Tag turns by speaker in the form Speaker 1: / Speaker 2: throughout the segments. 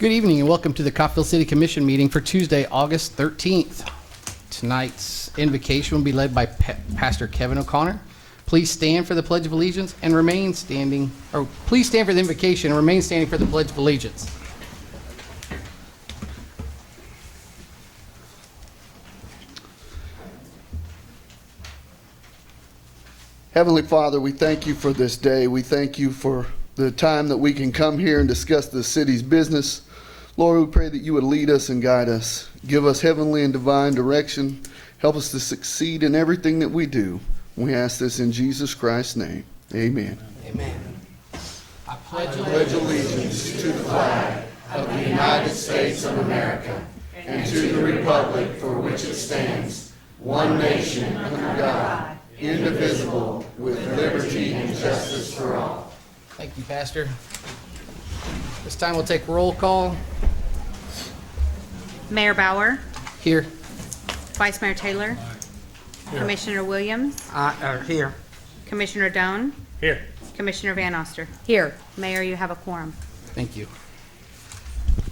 Speaker 1: Good evening and welcome to the Coffeyville City Commission meeting for Tuesday, August 13th. Tonight's invocation will be led by Pastor Kevin O'Connor. Please stand for the Pledge of Allegiance and remain standing, or please stand for the invocation and remain standing for the Pledge of Allegiance.
Speaker 2: Heavenly Father, we thank you for this day. We thank you for the time that we can come here and discuss the city's business. Lord, we pray that you would lead us and guide us. Give us heavenly and divine direction. Help us to succeed in everything that we do. We ask this in Jesus Christ's name. Amen.
Speaker 1: Amen. I pledge
Speaker 2: Allegiance to the flag of the United States of America and to the republic for which it stands, one nation under God, indivisible, with liberty and justice for all.
Speaker 1: Thank you, Pastor. This time we'll take roll call.
Speaker 3: Mayor Bauer,
Speaker 1: Here.
Speaker 3: Vice Mayor Taylor, Commissioner Williams,
Speaker 4: Here.
Speaker 3: Commissioner Doan,
Speaker 4: Here.
Speaker 3: Commissioner Van Oster. Here. Mayor, you have a quorum.
Speaker 1: Thank you.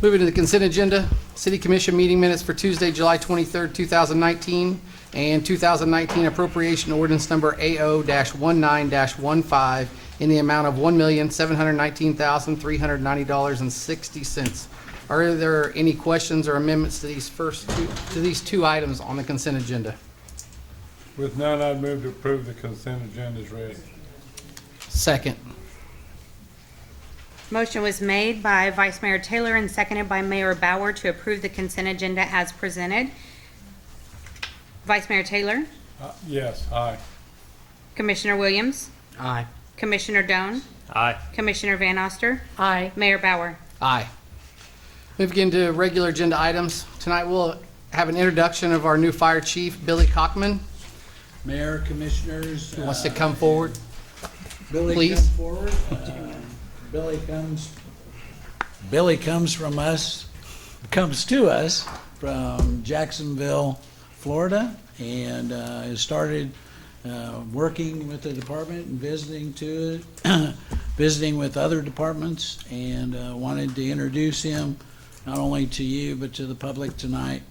Speaker 1: Moving to the consent agenda, City Commission meeting minutes for Tuesday, July 23rd, 2019, and 2019 appropriation ordinance number AO-19-15 in the amount of $1,719,390.60. Are there any questions or amendments to these two items on the consent agenda?
Speaker 5: With none, I'd move to approve the consent agenda as read.
Speaker 1: Second.
Speaker 3: Motion was made by Vice Mayor Taylor and seconded by Mayor Bauer to approve the consent agenda as presented. Vice Mayor Taylor,
Speaker 5: Yes, aye.
Speaker 3: Commissioner Williams,
Speaker 4: Aye.
Speaker 3: Commissioner Doan,
Speaker 4: Aye.
Speaker 3: Commissioner Van Oster,
Speaker 6: Aye.
Speaker 3: Mayor Bauer.
Speaker 1: Aye. Moving into regular agenda items. Tonight we'll have an introduction of our new fire chief, Billy Cockman.
Speaker 7: Mayor, Commissioners.
Speaker 1: Who wants to come forward?
Speaker 7: Billy,
Speaker 1: please?
Speaker 7: come forward. Billy comes to us from Jacksonville, Florida, and has started working with the department and visiting with other departments, and wanted to introduce him not only to you but to the public tonight.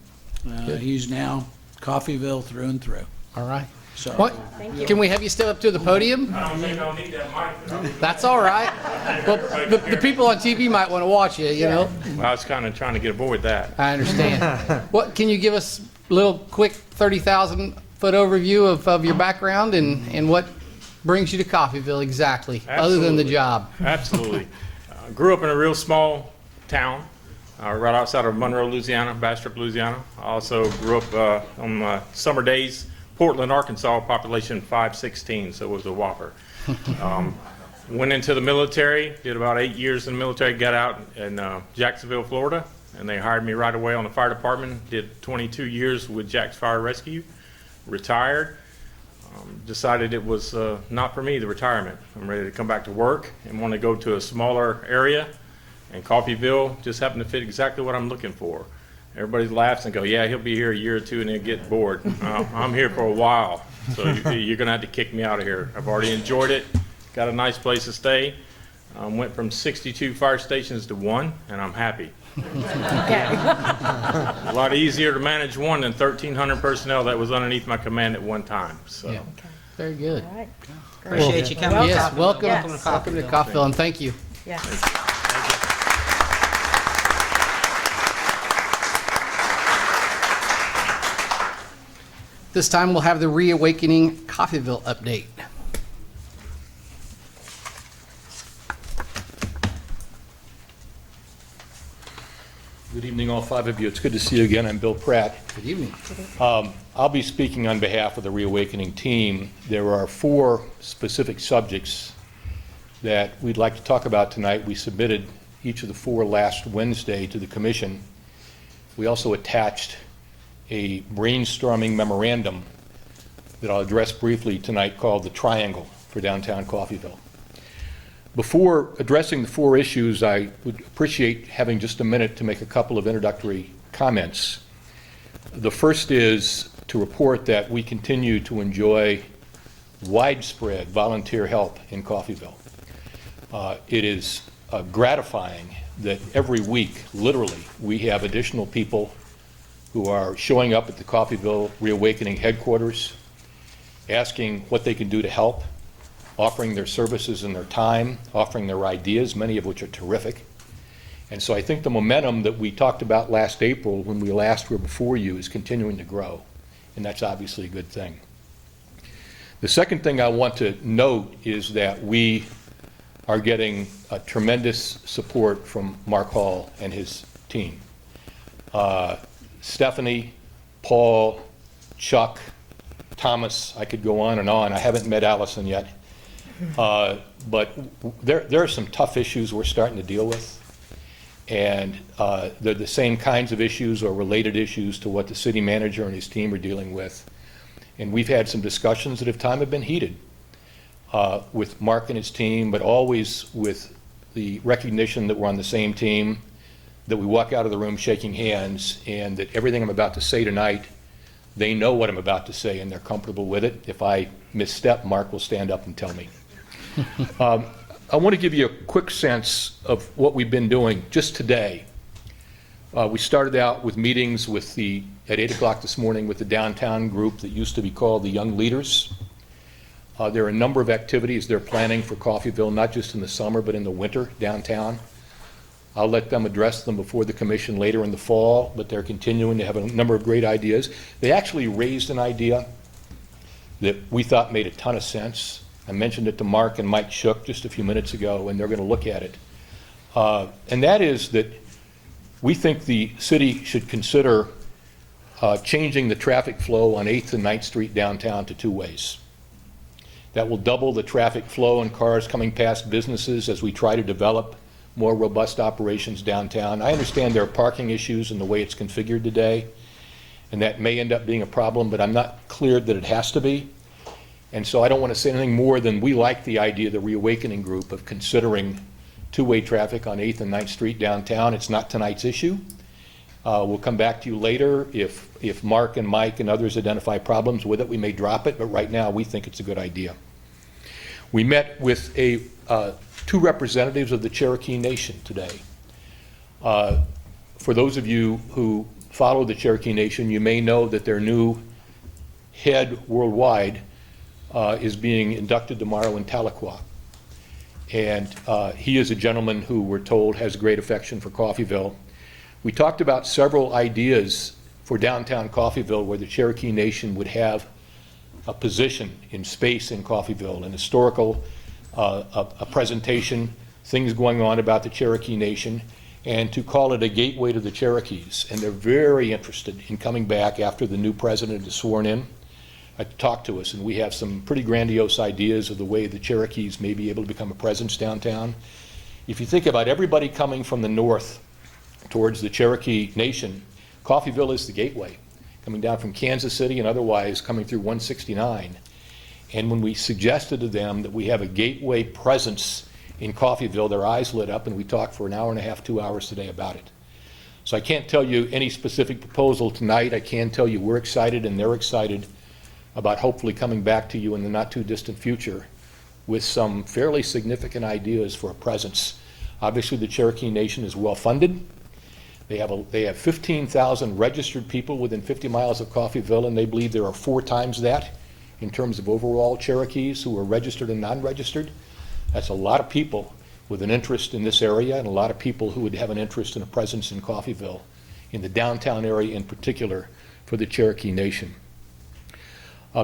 Speaker 7: He's now Coffeyville through and through.
Speaker 1: All right.
Speaker 7: So
Speaker 1: What? Can we have you step up to the podium?
Speaker 4: I don't think I'll need that mic.
Speaker 1: That's all right. Well, the people on TV might want to watch you, you know?
Speaker 4: Well, I was kind of trying to avoid that.
Speaker 1: I understand. What, can you give us a little quick 30,000-foot overview of your background and what brings you to Coffeyville exactly, other than the
Speaker 4: Absolutely.
Speaker 1: job?
Speaker 4: Absolutely. Grew up in a real small town, right outside of Monroe, Louisiana, Bastrop, Louisiana. I also grew up on summer days, Portland, Arkansas, population 516, so it was a whopper. Went into the military, did about 8 years in the military, got out in Jacksonville, Florida, and they hired me right away on the fire department. Did 22 years with Jack's Fire Rescue, retired. Decided it was not for me, the retirement. I'm ready to come back to work and want to go to a smaller area, and Coffeyville just happened to fit exactly what I'm looking for. Everybody laughs and go, yeah, he'll be here a year or two and then get bored. I'm here for a while, so you're going to have to kick me out of here. I've already enjoyed it, got a nice place to stay. Went from 62 fire stations to 1, and I'm happy. A lot easier to manage 1 than 1,300 personnel that was underneath my command at one time. So.
Speaker 1: Yeah. Very good.
Speaker 6: Appreciate you coming.
Speaker 1: Yes, welcome.
Speaker 6: Yes.
Speaker 1: Welcome to Coffeyville, and thank you.
Speaker 6: Yes.
Speaker 1: This time we'll have the Reawakening Coffeyville update.
Speaker 8: Good evening, all 5 of you. It's good to see you again. I'm Bill Pratt.
Speaker 1: Good evening.
Speaker 8: I'll be speaking on behalf of the Reawakening team. There are 4 specific subjects that we'd like to talk about tonight. We submitted each of the 4 last Wednesday to the commission. We also attached a brainstorming memorandum that I'll address briefly tonight called the Triangle for Downtown Coffeyville. Before addressing the 4 issues, I would appreciate having just a minute to make a couple of introductory comments. The first is to report that we continue to enjoy widespread volunteer help in Coffeyville. It is gratifying that every week, literally, we have additional people who are showing up at the Coffeyville Reawakening headquarters, asking what they can do to help, offering their services and their time, offering their ideas, many of which are terrific. And so I think the momentum that we talked about last April when we last were before you is continuing to grow, and that's obviously a good thing. The second thing I want to note is that we are getting tremendous support from Mark Hall and his team. Stephanie, Paul, Chuck, Thomas, I could go on and on. I haven't met Allison yet. But there are some tough issues we're starting to deal with. And they're the same kinds of issues or related issues to what the city manager and his team are dealing with. And we've had some discussions that have been heated with Mark and his team, but always with the recognition that we're on the same team, that we walk out of the room shaking hands, and that everything I'm about to say tonight, they know what I'm about to say and they're comfortable with it. If I misstep, Mark will stand up and tell me. I want to give you a quick sense of what we've been doing just today. We started out with meetings with at 8 o'clock this morning with the downtown group that used to be called the Young Leaders. There are a number of activities they're planning for Coffeyville, not just in the summer, but in the winter downtown. I'll let them address them before the commission later in the fall, but they're continuing to have a number of great ideas. They actually raised an idea that we thought made a ton of sense. I mentioned it to Mark and Mike Shook just a few minutes ago, and they're going to look at it. And that is that we think the city should consider changing the traffic flow on 8th and 9th Street downtown to two ways. That will double the traffic flow and cars coming past businesses as we try to develop more robust operations downtown. I understand there are parking issues in the way it's configured today, and that may end up being a problem, but I'm not clear that it has to be. And so I don't want to say anything more than we like the idea of the Reawakening Group of considering two-way traffic on 8th and 9th Street downtown. It's not tonight's issue. We'll come back to you later. If Mark and Mike and others identify problems with it, we may drop it, but right now we think it's a good idea. We met with two representatives of the Cherokee Nation today. For those of you who follow the Cherokee Nation, you may know that their new head worldwide is being inducted tomorrow in Tahlequah. And he is a gentleman who we're told has great affection for Coffeyville. We talked about several ideas for downtown Coffeyville where the Cherokee Nation would have a position in space in Coffeyville, an historical a presentation, things going on about the Cherokee Nation, and to call it a gateway to the Cherokees. And they're very interested in coming back after the new president is sworn in to talk to us. And we have some pretty grandiose ideas of the way the Cherokees may be able to become a presence downtown. If you think about everybody coming from the north towards the Cherokee Nation, Coffeyville is the gateway, coming down from Kansas City and otherwise coming through 169. And when we suggested to them that we have a gateway presence in Coffeyville, their eyes lit up, and we talked for an hour and a half, 2 hours today about it. So I can't tell you any specific proposal tonight. I can tell you we're excited and they're excited about hopefully coming back to you in the not too distant future with some fairly significant ideas for a presence. Obviously the Cherokee Nation is well funded. They have 15,000 registered people within 50 miles of Coffeyville, and they believe there are 4 times that in terms of overall Cherokees who are registered and non-registered. That's a lot of people with an interest in this area and a lot of people who would have an interest in a presence in Coffeyville, in the downtown area in particular, for the Cherokee Nation.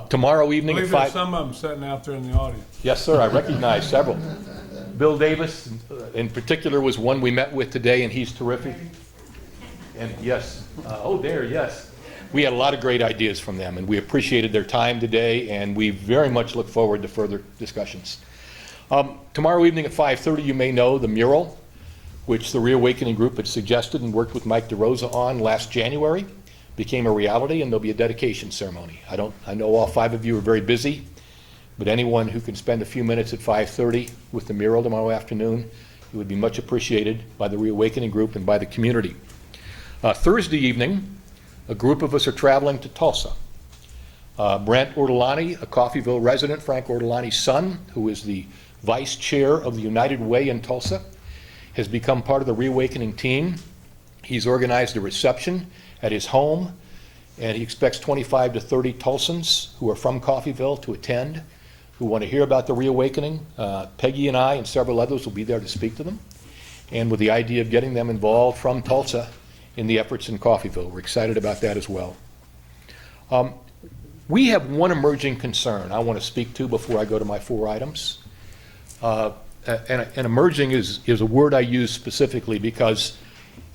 Speaker 8: Tomorrow evening at 5...
Speaker 5: There's some of them sitting out there in the audience.
Speaker 8: Yes, sir, I recognize several. Bill Davis, in particular, was one we met with today, and he's terrific. And yes, yes. We had a lot of great ideas from them, and we appreciated their time today, and we very much look forward to further discussions. Tomorrow evening at 5:30, you may know the mural, which the Reawakening Group had suggested and worked with Mike DeRosa on last January, became a reality, and there'll be a dedication ceremony. I know all 5 of you are very busy, but anyone who can spend a few minutes at 5:30 with the mural tomorrow afternoon, it would be much appreciated by the Reawakening Group and by the community. Thursday evening, a group of us are traveling to Tulsa. Brent Ortolani, a Coffeyville resident, Frank Ortolani's son, who is the vice chair of the United Way in Tulsa, has become part of the Reawakening team. He's organized a reception at his home, and he expects 25 to 30 Tulsans who are from Coffeyville to attend, who want to hear about the Reawakening. Peggy and I and several others will be there to speak to them, and with the idea of getting them involved from Tulsa in the efforts in Coffeyville. We're excited about that as well. We have one emerging concern I want to speak to before I go to my 4 items. And emerging is a word I use specifically because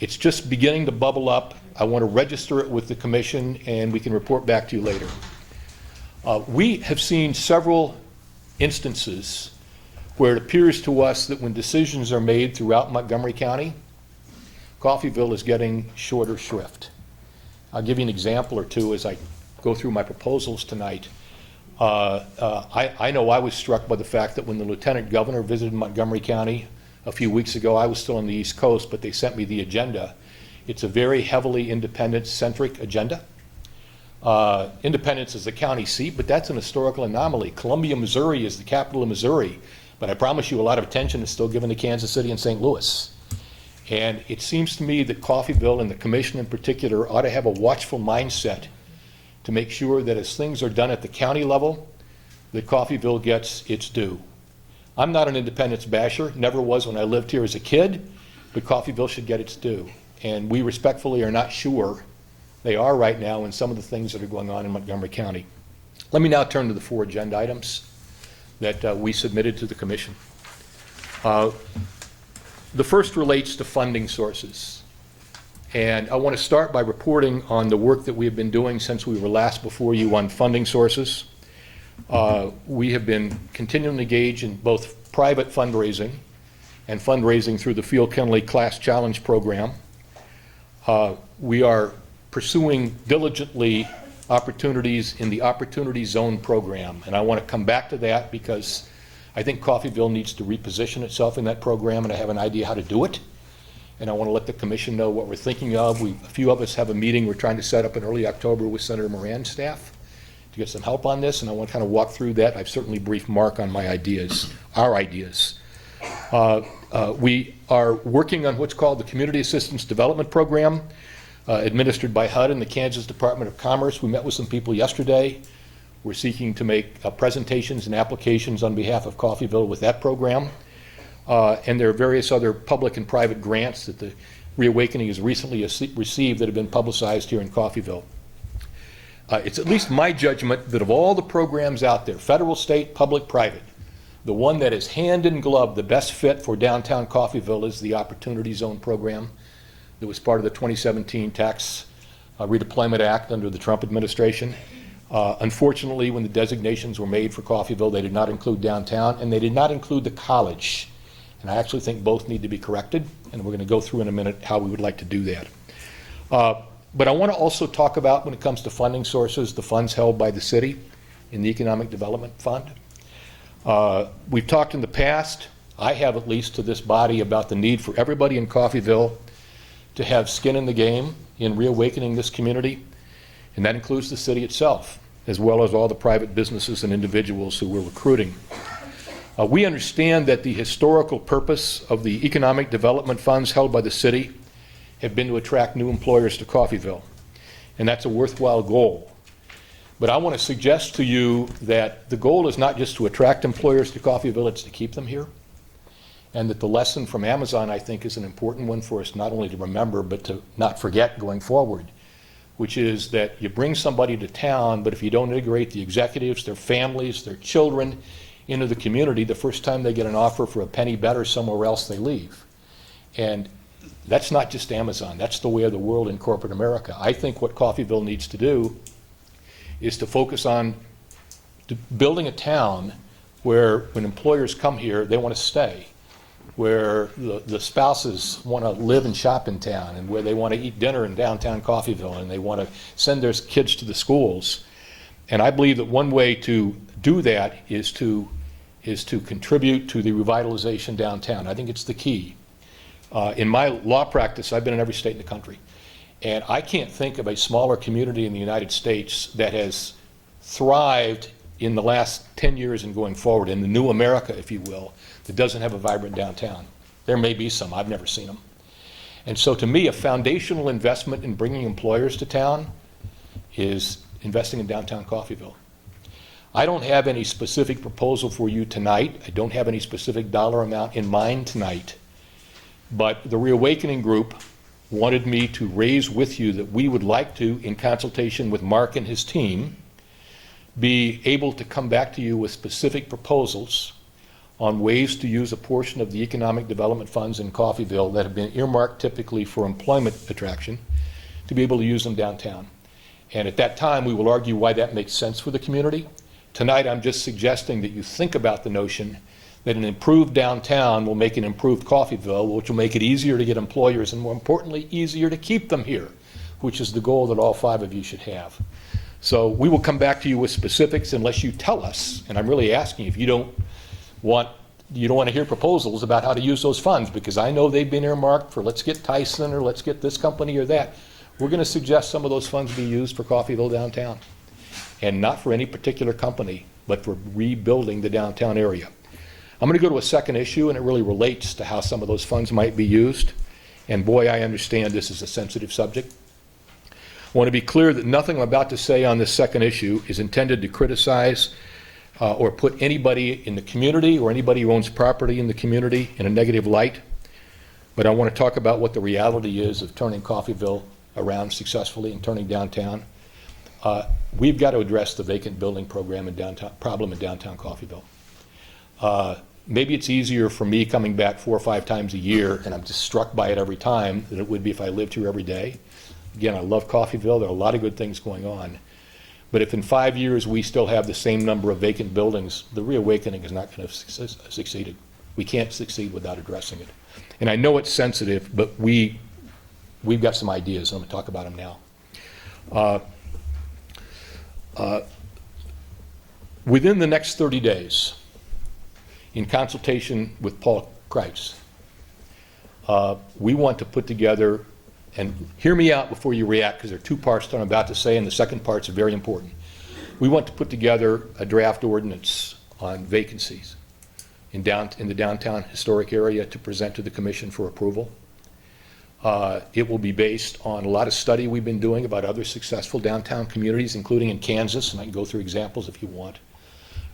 Speaker 8: it's just beginning to bubble up. I want to register it with the commission, and we can report back to you later. We have seen several instances where it appears to us that when decisions are made throughout Montgomery County, Coffeyville is getting shorter shrift. I'll give you an example or two as I go through my proposals tonight. I know I was struck by the fact that when the Lieutenant Governor visited Montgomery County a few weeks ago, I was still on the East Coast, but they sent me the agenda. It's a very heavily independent-centric agenda. Independence is the county seat, but that's an historical anomaly. Columbia, Missouri is the capital of Missouri, but I promise you a lot of attention is still given to Kansas City and St. Louis. And it seems to me that Coffeyville and the commission in particular ought to have a watchful mindset to make sure that as things are done at the county level, that Coffeyville gets its due. I'm not an independence basher, never was when I lived here as a kid, but Coffeyville should get its due. And we respectfully are not sure they are right now in some of the things that are going on in Montgomery County. Let me now turn to the 4 agenda items that we submitted to the commission. The first relates to funding sources. And I want to start by reporting on the work that we have been doing since we were last before you on funding sources. We have been continuing to engage in both private fundraising and fundraising through the Field Kennelly Class Challenge program. We are pursuing diligently opportunities in the Opportunity Zone program. And I want to come back to that because I think Coffeyville needs to reposition itself in that program, and I have an idea how to do it. And I want to let the commission know what we're thinking of. A few of us have a meeting we're trying to set up in early October with Senator Moran's staff to get some help on this, and I want to kind of walk through that. I've certainly briefed Mark on my ideas, our ideas. We are working on what's called the Community Assistance Development Program, administered by HUD and the Kansas Department of Commerce. We met with some people yesterday. We're seeking to make presentations and applications on behalf of Coffeyville with that program. And there are various other public and private grants that the Reawakening has recently received that have been publicized here in Coffeyville. It's at least my judgment that of all the programs out there, federal, state, public, private, the one that is hand in glove, the best fit for downtown Coffeyville is the Opportunity Zone program that was part of the 2017 Tax Redeployment Act under the Trump administration. Unfortunately, when the designations were made for Coffeyville, they did not include downtown, and they did not include the college. And I actually think both need to be corrected, and we're going to go through in a minute how we would like to do that. But I want to also talk about, when it comes to funding sources, the funds held by the city in the Economic Development Fund. We've talked in the past, I have at least, to this body about the need for everybody in Coffeyville to have skin in the game in reawakening this community, and that includes the city itself, as well as all the private businesses and individuals who we're recruiting. We understand that the historical purpose of the economic development funds held by the city have been to attract new employers to Coffeyville, and that's a worthwhile goal. But I want to suggest to you that the goal is not just to attract employers to Coffeyville, it's to keep them here. And that the lesson from Amazon, I think, is an important one for us not only to remember, but to not forget going forward, which is that you bring somebody to town, but if you don't integrate the executives, their families, their children into the community, the first time they get an offer for a penny better somewhere else, they leave. And that's not just Amazon. That's the way of the world in corporate America. I think what Coffeyville needs to do is to focus on building a town where when employers come here, they want to stay, where the spouses want to live and shop in town, and where they want to eat dinner in downtown Coffeyville, and they want to send their kids to the schools. And I believe that one way to do that is to contribute to the revitalization downtown. I think it's the key. In my law practice, I've been in every state in the country, and I can't think of a smaller community in the United States that has thrived in the last 10 years and going forward, in the new America, if you will, that doesn't have a vibrant downtown. There may be some, I've never seen them. And so to me, a foundational investment in bringing employers to town is investing in downtown Coffeyville. I don't have any specific proposal for you tonight. I don't have any specific dollar amount in mind tonight. But the Reawakening Group wanted me to raise with you that we would like to, in consultation with Mark and his team, be able to come back to you with specific proposals on ways to use a portion of the economic development funds in Coffeyville that have been earmarked typically for employment attraction, to be able to use them downtown. And at that time, we will argue why that makes sense for the community. Tonight, I'm just suggesting that you think about the notion that an improved downtown will make an improved Coffeyville, which will make it easier to get employers and, more importantly, easier to keep them here, which is the goal that all 5 of you should have. So we will come back to you with specifics unless you tell us, and I'm really asking if you don't want to hear proposals about how to use those funds, because I know they've been earmarked for let's get Tyson or let's get this company or that. We're going to suggest some of those funds be used for Coffeyville downtown, and not for any particular company, but for rebuilding the downtown area. I'm going to go to a second issue, and it really relates to how some of those funds might be used. And boy, I understand this is a sensitive subject. I want to be clear that nothing I'm about to say on this second issue is intended to criticize or put anybody in the community or anybody who owns property in the community in a negative light. But I want to talk about what the reality is of turning Coffeyville around successfully and turning downtown. We've got to address the vacant building problem in downtown Coffeyville. Maybe it's easier for me coming back 4 or 5 times a year, and I'm just struck by it every time, than it would be if I lived here every day. Again, I love Coffeyville. There are a lot of good things going on. But if in 5 years we still have the same number of vacant buildings, the Reawakening is not going to have succeeded. We can't succeed without addressing it. And I know it's sensitive, but we've got some ideas, and I'm going to talk about them now. Within the next 30 days, in consultation with Paul Kreitz, we want to put together, and hear me out before you react, because there are 2 parts that I'm about to say, and the second part's very important. We want to put together a draft ordinance on vacancies in the downtown historic area to present to the commission for approval. It will be based on a lot of study we've been doing about other successful downtown communities, including in Kansas, and I can go through examples if you want,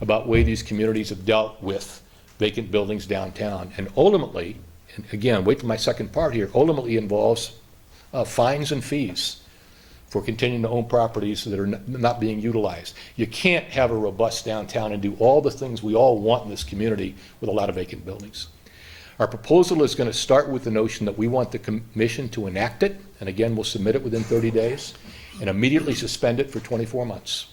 Speaker 8: about way these communities have dealt with vacant buildings downtown. And ultimately, and again, wait till my second part here, ultimately involves fines and fees for continuing to own properties that are not being utilized. You can't have a robust downtown and do all the things we all want in this community with a lot of vacant buildings. Our proposal is going to start with the notion that we want the commission to enact it, and again, we'll submit it within 30 days, and immediately suspend it for 24 months.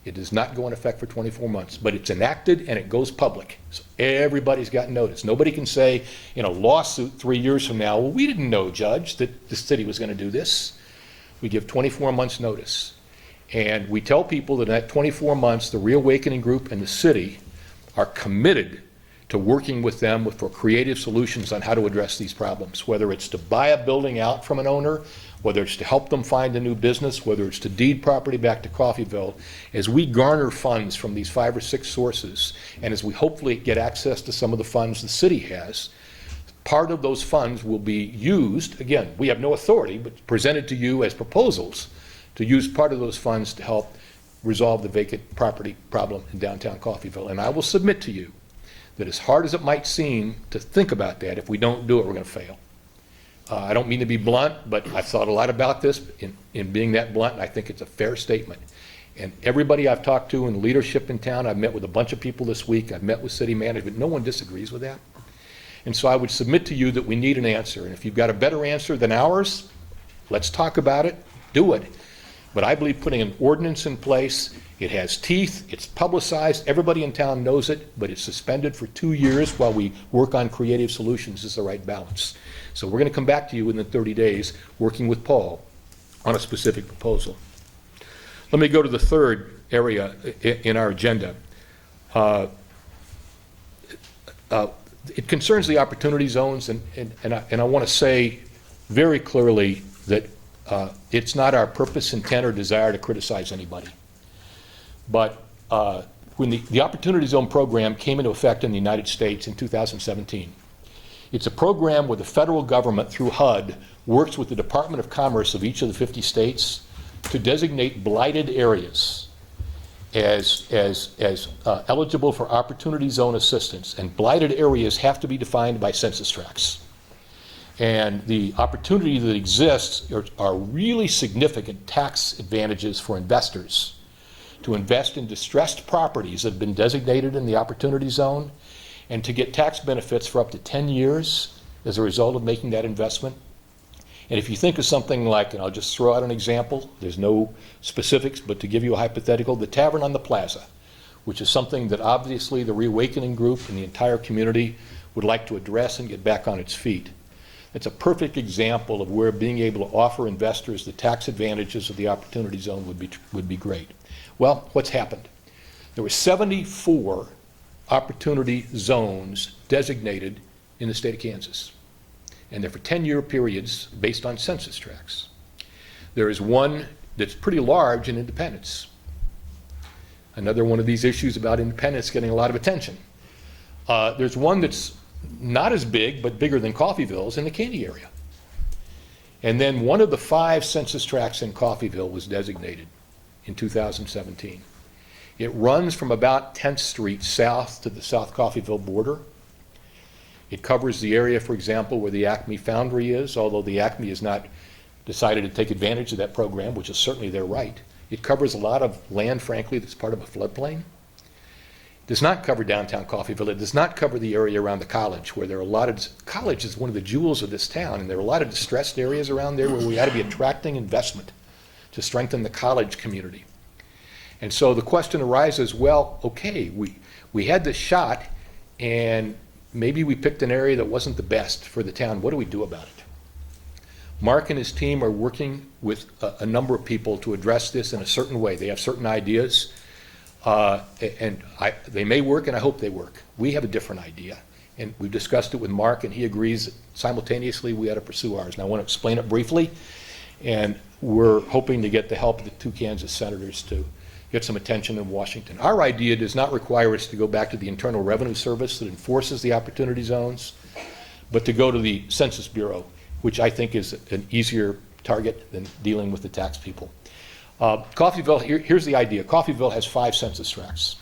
Speaker 8: It does not go in effect for 24 months, but it's enacted and it goes public. So everybody's got notice. Nobody can say in a lawsuit 3 years from now, well, we didn't know, Judge, that the city was going to do this. We give 24 months notice. And we tell people that in that 24 months, the Reawakening Group and the city are committed to working with them for creative solutions on how to address these problems, whether it's to buy a building out from an owner, whether it's to help them find a new business, whether it's to deed property back to Coffeyville. As we garner funds from these 5 or 6 sources, and as we hopefully get access to some of the funds the city has, part of those funds will be used, again, we have no authority, but presented to you as proposals to use part of those funds to help resolve the vacant property problem in downtown Coffeyville. And I will submit to you that as hard as it might seem to think about that, if we don't do it, we're going to fail. I don't mean to be blunt, but I've thought a lot about this in being that blunt, and I think it's a fair statement. And everybody I've talked to in leadership in town, I've met with a bunch of people this week, I've met with city management, no one disagrees with that. And so I would submit to you that we need an answer. And if you've got a better answer than ours, let's talk about it, do it. But I believe putting an ordinance in place, it has teeth, it's publicized, everybody in town knows it, but it's suspended for 2 years while we work on creative solutions is the right balance. So we're going to come back to you within 30 days, working with Paul on a specific proposal. Let me go to the third area in our agenda. It concerns the opportunity zones, and I want to say very clearly that it's not our purpose, intent, or desire to criticize anybody. But when the Opportunity Zone program came into effect in the United States in 2017, It's a program where the federal government, through HUD, works with the Department of Commerce of each of the 50 states to designate blighted areas as eligible for Opportunity Zone assistance. And blighted areas have to be defined by census tracts. And the opportunity that exists are really significant tax advantages for investors to invest in distressed properties that have been designated in the Opportunity Zone and to get tax benefits for up to 10 years as a result of making that investment. And if you think of something like, and I'll just throw out an example, there's no specifics, but to give you a hypothetical, the Tavern on the Plaza, which is something that obviously the Reawakening Group and the entire community would like to address and get back on its feet. It's a perfect example of where being able to offer investors the tax advantages of the Opportunity Zone would be great. Well, what's happened? There were 74 Opportunity Zones designated in the state of Kansas, and they're for 10-year periods based on census tracts. There is one that's pretty large in Independence. Another one of these issues about Independence getting a lot of attention. There's one that's not as big, but bigger than Coffeyville's in the Caney area. And then one of the 5 census tracts in Coffeyville was designated in 2017. It runs from about 10th Street south to the South Coffeyville border. It covers the area, for example, where the Acme Foundry is, although the Acme has not decided to take advantage of that program, which is certainly their right. It covers a lot of land, frankly, that's part of a floodplain. It does not cover downtown Coffeyville. It does not cover the area around the college, where there are a lot of, college is one of the jewels of this town, and there are a lot of distressed areas around there where we ought to be attracting investment to strengthen the college community. And so the question arises, well, okay, we had this shot, and maybe we picked an area that wasn't the best for the town. What do we do about it? Mark and his team are working with a number of people to address this in a certain way. They have certain ideas, and they may work, and I hope they work. We have a different idea, and we've discussed it with Mark, and he agrees that simultaneously we ought to pursue ours. And I want to explain it briefly, and we're hoping to get the help of the 2 Kansas senators to get some attention in Washington. Our idea does not require us to go back to the Internal Revenue Service that enforces the Opportunity Zones, but to go to the Census Bureau, which I think is an easier target than dealing with the tax people. Coffeyville, here's the idea. Coffeyville has 5 census tracts.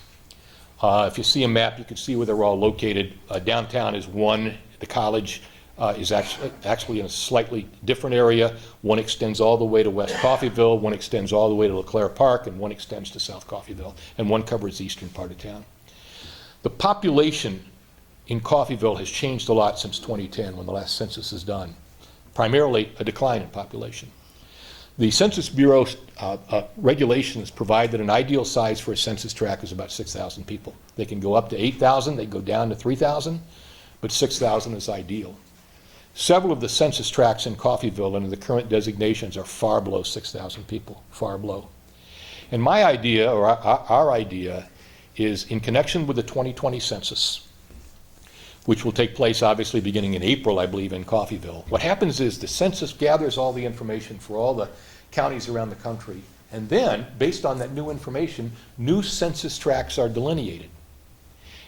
Speaker 8: If you see a map, you can see where they're all located. Downtown is one. The college is actually in a slightly different area. One extends all the way to West Coffeyville, one extends all the way to LeClaire Park, and one extends to South Coffeyville, and one covers the eastern part of town. The population in Coffeyville has changed a lot since 2010, when the last census is done. Primarily a decline in population. The Census Bureau regulations provide that an ideal size for a census tract is about 6,000 people. They can go up to 8,000, they go down to 3,000, but 6,000 is ideal. Several of the census tracts in Coffeyville under the current designations are far below 6,000 people, far below. And my idea, or our idea, is in connection with the 2020 census, which will take place obviously beginning in April, I believe, in Coffeyville. What happens is the census gathers all the information for all the counties around the country, and then, based on that new information, new census tracts are delineated.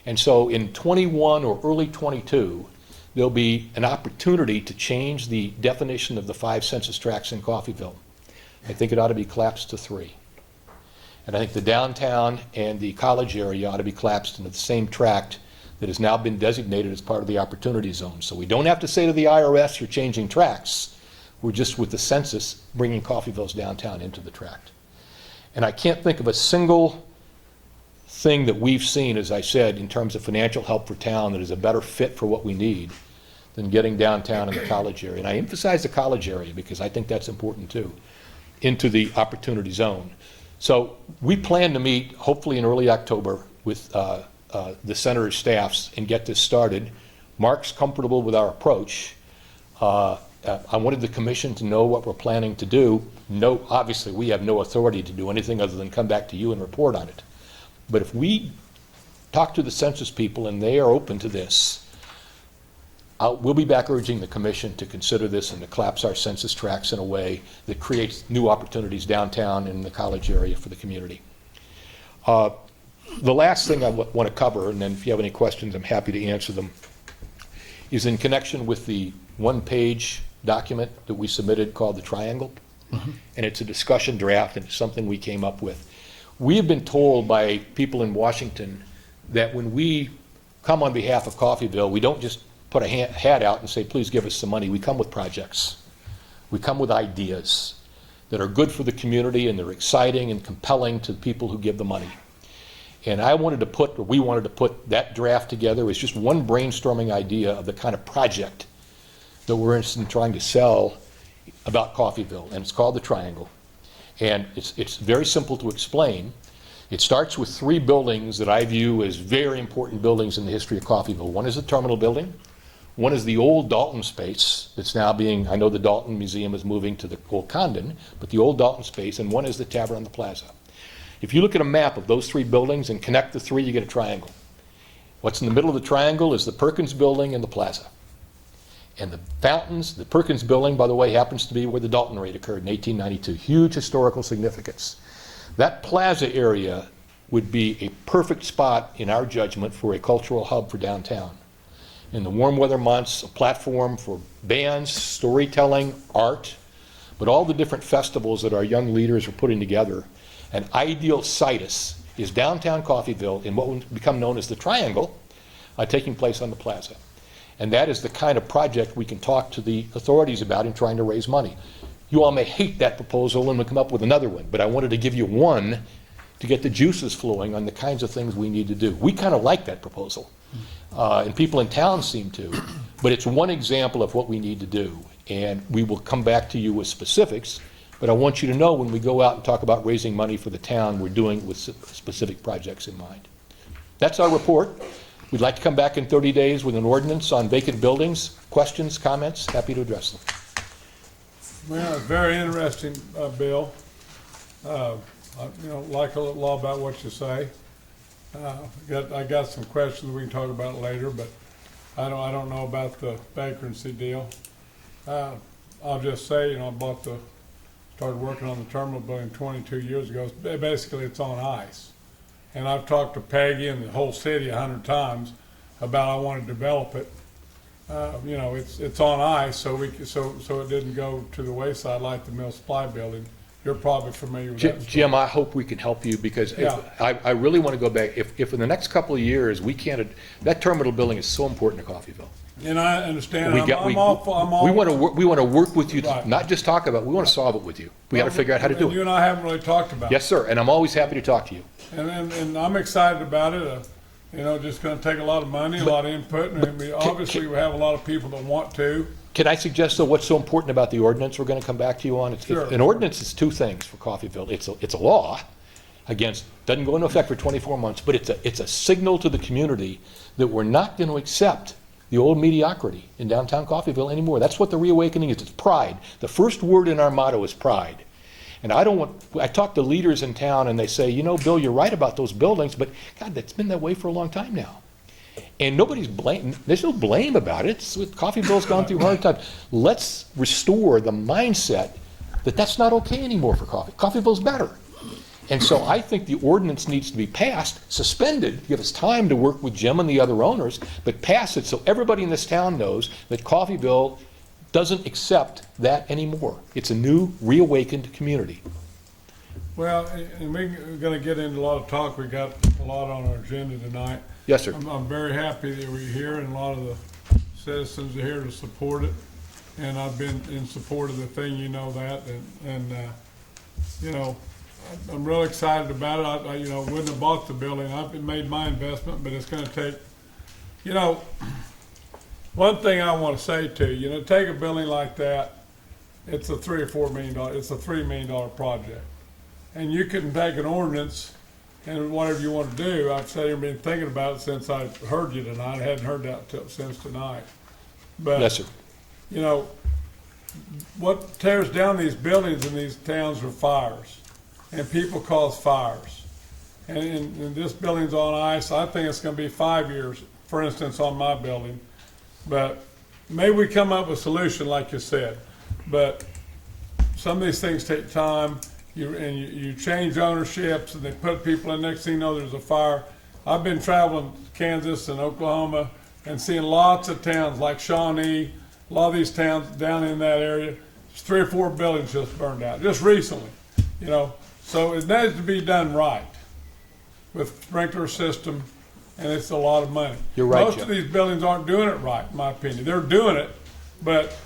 Speaker 8: And so in 21 or early 22, there'll be an opportunity to change the definition of the 5 census tracts in Coffeyville. I think it ought to be collapsed to 3. And I think the downtown and the college area ought to be collapsed into the same tract that has now been designated as part of the Opportunity Zone. So we don't have to say to the IRS, you're changing tracts. We're just, with the census, bringing Coffeyville's downtown into the tract. And I can't think of a single thing that we've seen, as I said, in terms of financial help for town that is a better fit for what we need than getting downtown in the college area. And I emphasize the college area because I think that's important too, into the Opportunity Zone. So we plan to meet, hopefully in early October, with the senator's staffs and get this started. Mark's comfortable with our approach. I wanted the commission to know what we're planning to do. No, obviously we have no authority to do anything other than come back to you and report on it. But if we talk to the census people and they are open to this, we'll be back urging the commission to consider this and to collapse our census tracts in a way that creates new opportunities downtown and in the college area for the community. The last thing I want to cover, and then if you have any questions, I'm happy to answer them, is in connection with the one-page document that we submitted called the Triangle. And it's a discussion draft, and it's something we came up with. We have been told by people in Washington that when we come on behalf of Coffeyville, we don't just put a hat out and say, please give us some money. We come with projects. We come with ideas that are good for the community, and they're exciting and compelling to the people who give the money. And we wanted to put that draft together as just one brainstorming idea of the kind of project that we're interested in trying to sell about Coffeyville, and it's called the Triangle. And it's very simple to explain. It starts with 3 buildings that I view as very important buildings in the history of Coffeyville. One is the terminal building. One is the old Dalton space that's now I know the Dalton Museum is moving to the old Condon, but the old Dalton space, and one is the Tavern on the Plaza. If you look at a map of those 3 buildings and connect the 3, you get a triangle. What's in the middle of the triangle is the Perkins Building and the Plaza. And the fountains, the Perkins Building, by the way, happens to be where the Dalton raid occurred in 1892. Huge historical significance. That plaza area would be a perfect spot, in our judgment, for a cultural hub for downtown. In the warm weather months, a platform for bands, storytelling, art, but all the different festivals that our young leaders are putting together. An ideal situs is downtown Coffeyville in what would become known as the Triangle, taking place on the plaza. And that is the kind of project we can talk to the authorities about in trying to raise money. You all may hate that proposal and we'll come up with another one, but I wanted to give you one to get the juices flowing on the kinds of things we need to do. We kind of like that proposal, and people in town seem to, but it's one example of what we need to do. And we will come back to you with specifics, but I want you to know when we go out and talk about raising money for the town, we're doing it with specific projects in mind. That's our report. We'd like to come back in 30 days with an ordinance on vacant buildings. Questions, comments? Happy to address them.
Speaker 5: Well, it's very interesting, Bill. Like a lot about what you say. I got some questions we can talk about later, but I don't know about the vagrancy deal. I'll just say, started working on the terminal building 22 years ago. Basically, it's on ice. And I've talked to Peggy and the whole city 100 times about I want to develop it. It's on ice, so it didn't go to the wayside like the mill supply building. You're probably familiar with that.
Speaker 8: Jim, I hope we can help you, because I really want to go back. If in the next couple of years we can't, that terminal building is so important to Coffeyville.
Speaker 5: And I understand.
Speaker 8: We want to work with you,
Speaker 5: Right.
Speaker 8: not just talk about it. We want to solve it with you. We got to figure out how to do
Speaker 5: You
Speaker 8: it.
Speaker 5: and I haven't really talked about it.
Speaker 8: Yes, sir. And I'm always happy to talk to you.
Speaker 5: And I'm excited about it. Just going to take a lot of money, a lot of input, and obviously we have a lot of people that want to.
Speaker 8: Can I suggest, though, what's so important about the ordinance we're going to come back to you on?
Speaker 5: Sure.
Speaker 8: An ordinance is 2 things for Coffeyville. It's a law, doesn't go into effect for 24 months, but it's a signal to the community that we're not going to accept the old mediocrity in downtown Coffeyville anymore. That's what the reawakening is. It's pride. The first word in our motto is pride. And I talk to leaders in town and they say, Bill, you're right about those buildings, but God, that's been that way for a long time now. And there's no blame about it. Coffeyville's gone through hard times. Let's restore the mindset that that's not okay anymore for Coffeyville's better. And so I think the ordinance needs to be passed, suspended, give us time to work with Jim and the other owners, but pass it so everybody in this town knows that Coffeyville doesn't accept that anymore. It's a new, reawakened community.
Speaker 5: Well, and we're going to get into a lot of talk. We got a lot on our agenda tonight.
Speaker 8: Yes, sir.
Speaker 5: I'm very happy that we're here, and a lot of the citizens are here to support it. And I've been in support of the thing, that, I'm real excited about it. I wouldn't have bought the building. I've made my investment, but it's going to take, one thing I want to say to you, take a building like that, it's a $3 or $4 million, it's a $3 million project. And you can take an ordinance and whatever you want to do. I've sat here and been thinking about it since I heard you tonight. I hadn't heard that since tonight. But,
Speaker 8: Yes, sir.
Speaker 5: What tears down these buildings in these towns are fires. And people cause fires. And this building's on ice. I think it's going to be 5 years, for instance, on my building. But maybe we come up with a solution, like you said. But some of these things take time. You change ownerships, and they put people in. Next thing you know, there's a fire. I've been traveling Kansas and Oklahoma and seeing lots of towns like Shawnee, a lot of these towns down in that area, 3 or 4 buildings just burned out, just recently, you know. So it needs to be done right with sprinkler system, and it's a lot of money.
Speaker 8: You're right,
Speaker 5: Most
Speaker 8: Jim.
Speaker 5: of these buildings aren't doing it right, in my opinion. They're doing it, but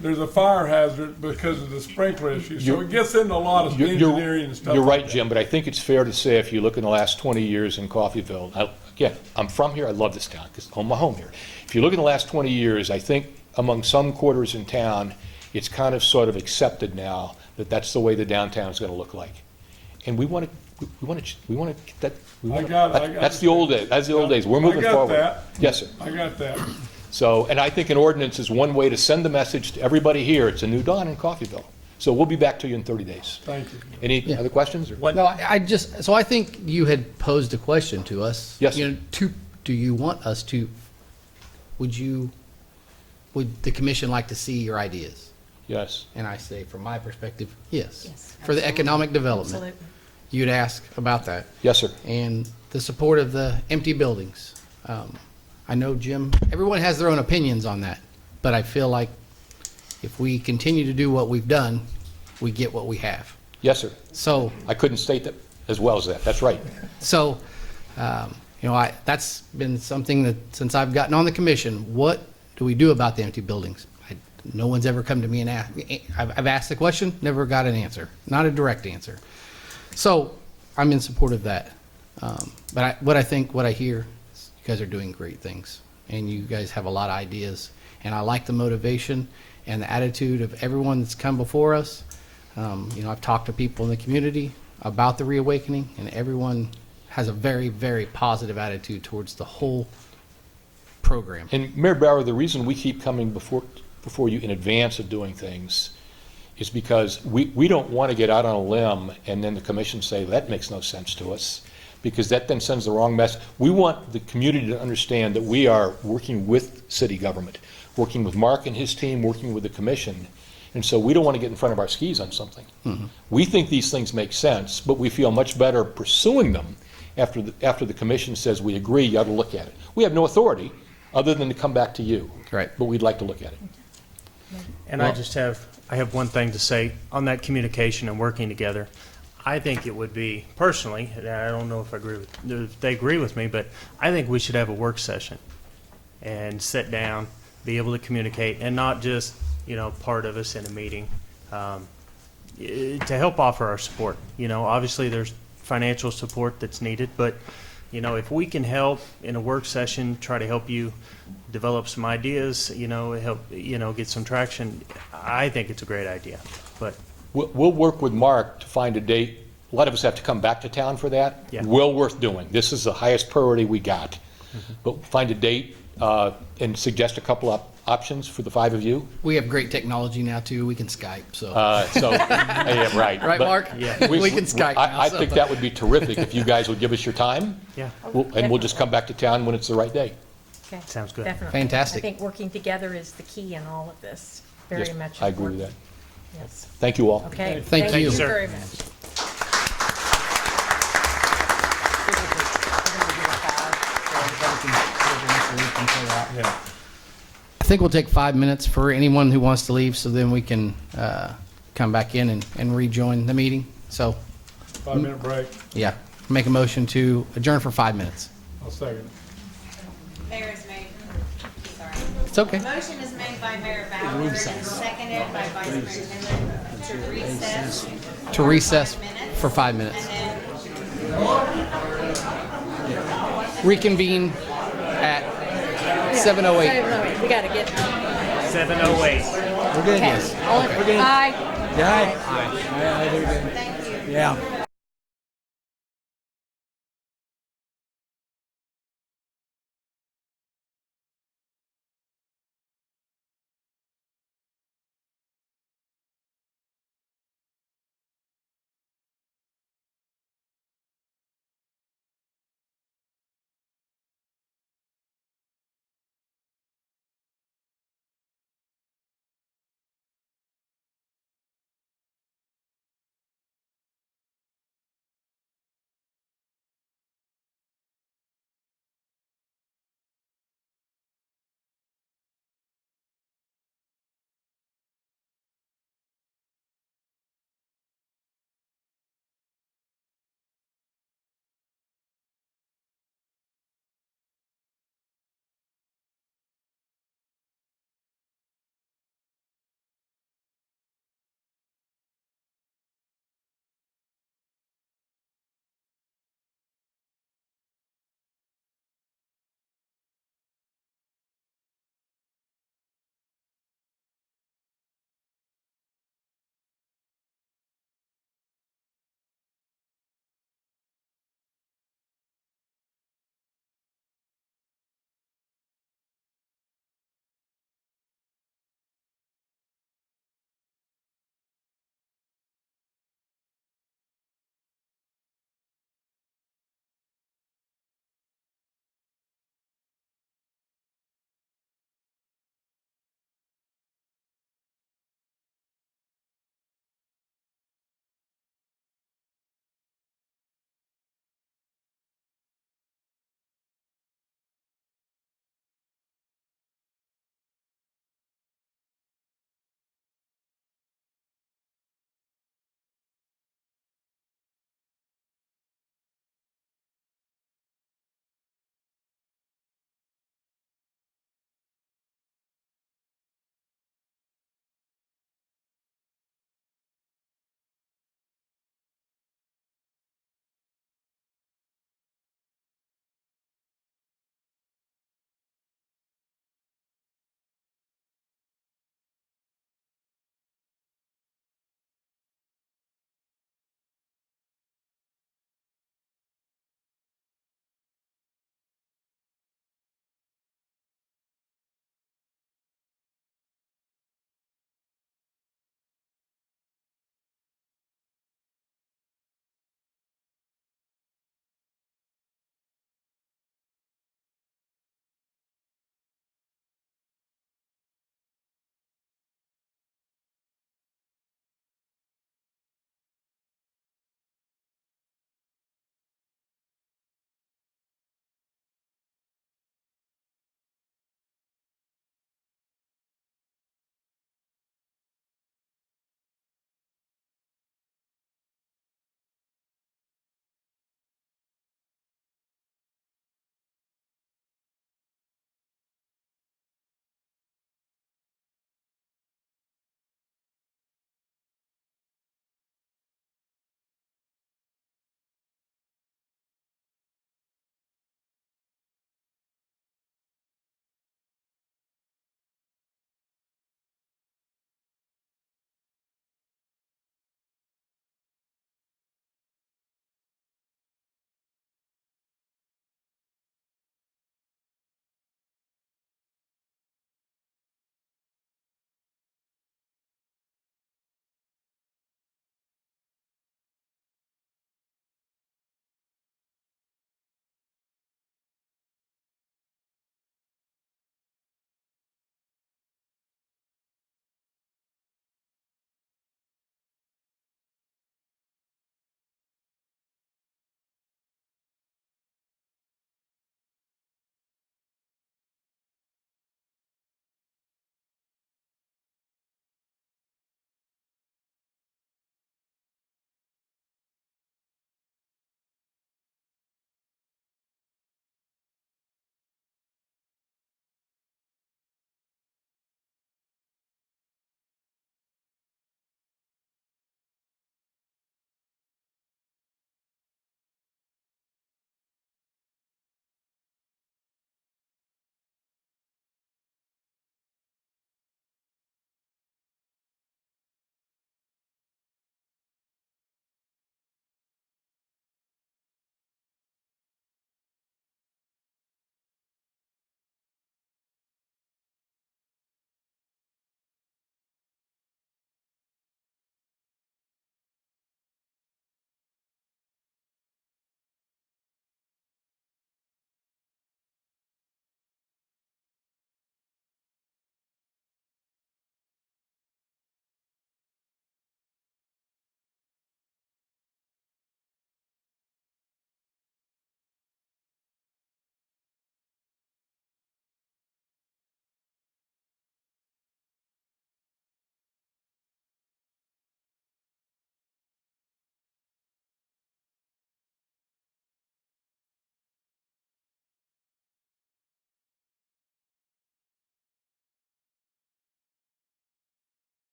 Speaker 5: there's a fire hazard because of the sprinkler issue. So it gets into a lot of engineering and stuff.
Speaker 8: You're
Speaker 5: like
Speaker 8: right,
Speaker 5: that.
Speaker 8: Jim, but I think it's fair to say if you look in the last 20 years in Coffeyville, again, I'm from here, I love this town, because I'm home here. If you look in the last 20 years, I think among some quarters in town, it's kind of sort of accepted now that that's the way the downtown's gonna look like. And we want to, get that, that's the old days, we're moving forward.
Speaker 5: I got that.
Speaker 8: Yes, sir.
Speaker 5: I got that.
Speaker 8: So, and I think an ordinance is one way to send the message to everybody here, it's a new dawn in Coffeyville. So we'll be back to you in 30 days.
Speaker 5: Thank you.
Speaker 8: Any other questions? or-
Speaker 1: No, so I think you had posed a question to us.
Speaker 8: Yes,
Speaker 1: You know, do you want us to, would the commission like to see your ideas?
Speaker 8: Yes.
Speaker 1: And I say, from my perspective, yes.
Speaker 6: Yes,
Speaker 1: For the economic development.
Speaker 6: Absolutely.
Speaker 1: You'd ask about that.
Speaker 8: Yes, sir.
Speaker 1: And the support of the empty buildings. I know, Jim, everyone has their own opinions on that, but I feel like if we continue to do what we've done, we get what we have.
Speaker 8: Yes, sir.
Speaker 1: So,
Speaker 8: I couldn't state that as well as that. That's right.
Speaker 1: So, you know, that's been something that, since I've gotten on the commission, what do we do about the empty buildings? No one's ever come to me and asked. I've asked the question, never got an answer, not a direct answer. So, I'm in support of that. But what I hear, is you guys are doing great things, and you guys have a lot of ideas, and I like the motivation and the attitude of everyone that's come before us. You know, I've talked to people in the community about the reawakening, and everyone has a very, very positive attitude towards the whole program.
Speaker 8: And Mayor Bauer, the reason we keep coming before you in advance of doing things is because we don't want to get out on a limb and then the commission say, that makes no sense to us, because that then sends the wrong message. We want the community to understand that we are working with city government, working with Mark and his team, working with the commission, and so we don't want to get in front of our skis on something. We think these things make sense, but we feel much better pursuing them after the commission says, we agree, you ought to look at it. We have no authority other than to come back to you.
Speaker 1: Right.
Speaker 8: But we'd like to look at it.
Speaker 9: And I have one thing to say on that communication and working together. I think it would be, personally, and I don't know if they agree with me, but I think we should have a work session and sit down, be able to communicate, and not just, part of us in a meeting, to help offer our support. Obviously there's financial support that's needed, but if we can help in a work session, try to help you develop some ideas, help, get some traction, I think it's a great idea. But
Speaker 8: We'll work with Mark to find a date. A lot of us have to come back to town for that.
Speaker 9: Yeah.
Speaker 8: Well worth doing. This is the highest priority we got. But find a date and suggest a couple of options for the 5 of you.
Speaker 1: We have great technology now, too. We can Skype, so.
Speaker 8: Yeah, right.
Speaker 1: Right,
Speaker 8: But
Speaker 1: Mark?
Speaker 9: Yeah.
Speaker 1: We can Skype now.
Speaker 8: I
Speaker 1: so.
Speaker 8: think that would be terrific if you guys would give us your time.
Speaker 9: yeah,
Speaker 8: And we'll just come back to town when it's the right day.
Speaker 6: Okay.
Speaker 9: Sounds good.
Speaker 6: Definitely.
Speaker 1: Fantastic.
Speaker 6: I think working together is the key in all of this. Very
Speaker 8: Yes,
Speaker 6: much.
Speaker 8: I agree with that.
Speaker 6: important. Yes.
Speaker 8: Thank you all.
Speaker 6: Okay.
Speaker 1: Thank you.
Speaker 9: sir.
Speaker 6: very much.
Speaker 1: I think we'll take 5 minutes for anyone who wants to leave, so then we can come back in and rejoin the meeting. So,
Speaker 5: 5-minute break.
Speaker 1: yeah, make a motion to adjourn for 5 minutes.
Speaker 5: I'll second.
Speaker 3: Mayor is made, sorry.
Speaker 1: It's okay.
Speaker 3: Motion is made by Mayor Bauer and seconded by Vice Mayor Taylor to recess
Speaker 1: For 5 minutes. Reconvene at 7:08.
Speaker 6: We gotta get.
Speaker 9: 7:08.
Speaker 7: We're good.
Speaker 6: Okay. All in- Aye.
Speaker 7: Yeah. Aye, they're good. Yeah.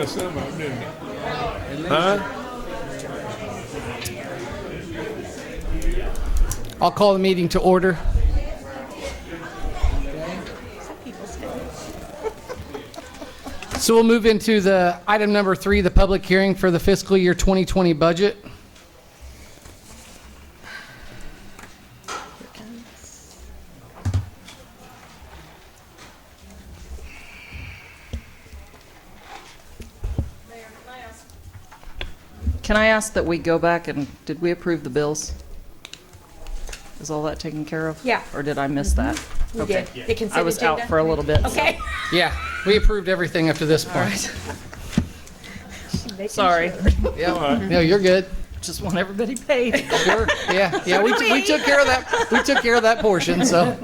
Speaker 5: Some of them, didn't he?
Speaker 1: I'll call the meeting to order. So we'll move into the item number 3, the public hearing for the fiscal year 2020 budget.
Speaker 10: Can I ask that we go back and, did we approve the bills? Is all that taken care of?
Speaker 3: Yeah.
Speaker 10: Or did I miss that?
Speaker 3: We
Speaker 10: Okay.
Speaker 3: did. The consent
Speaker 10: I was out
Speaker 3: agenda?
Speaker 10: for a little bit. so-
Speaker 3: Okay.
Speaker 1: Yeah, we approved everything up to this point.
Speaker 10: Sorry.
Speaker 1: No, you're good.
Speaker 10: Just want everybody paid.
Speaker 1: Sure. Yeah. We took care of that. We took care of that portion. So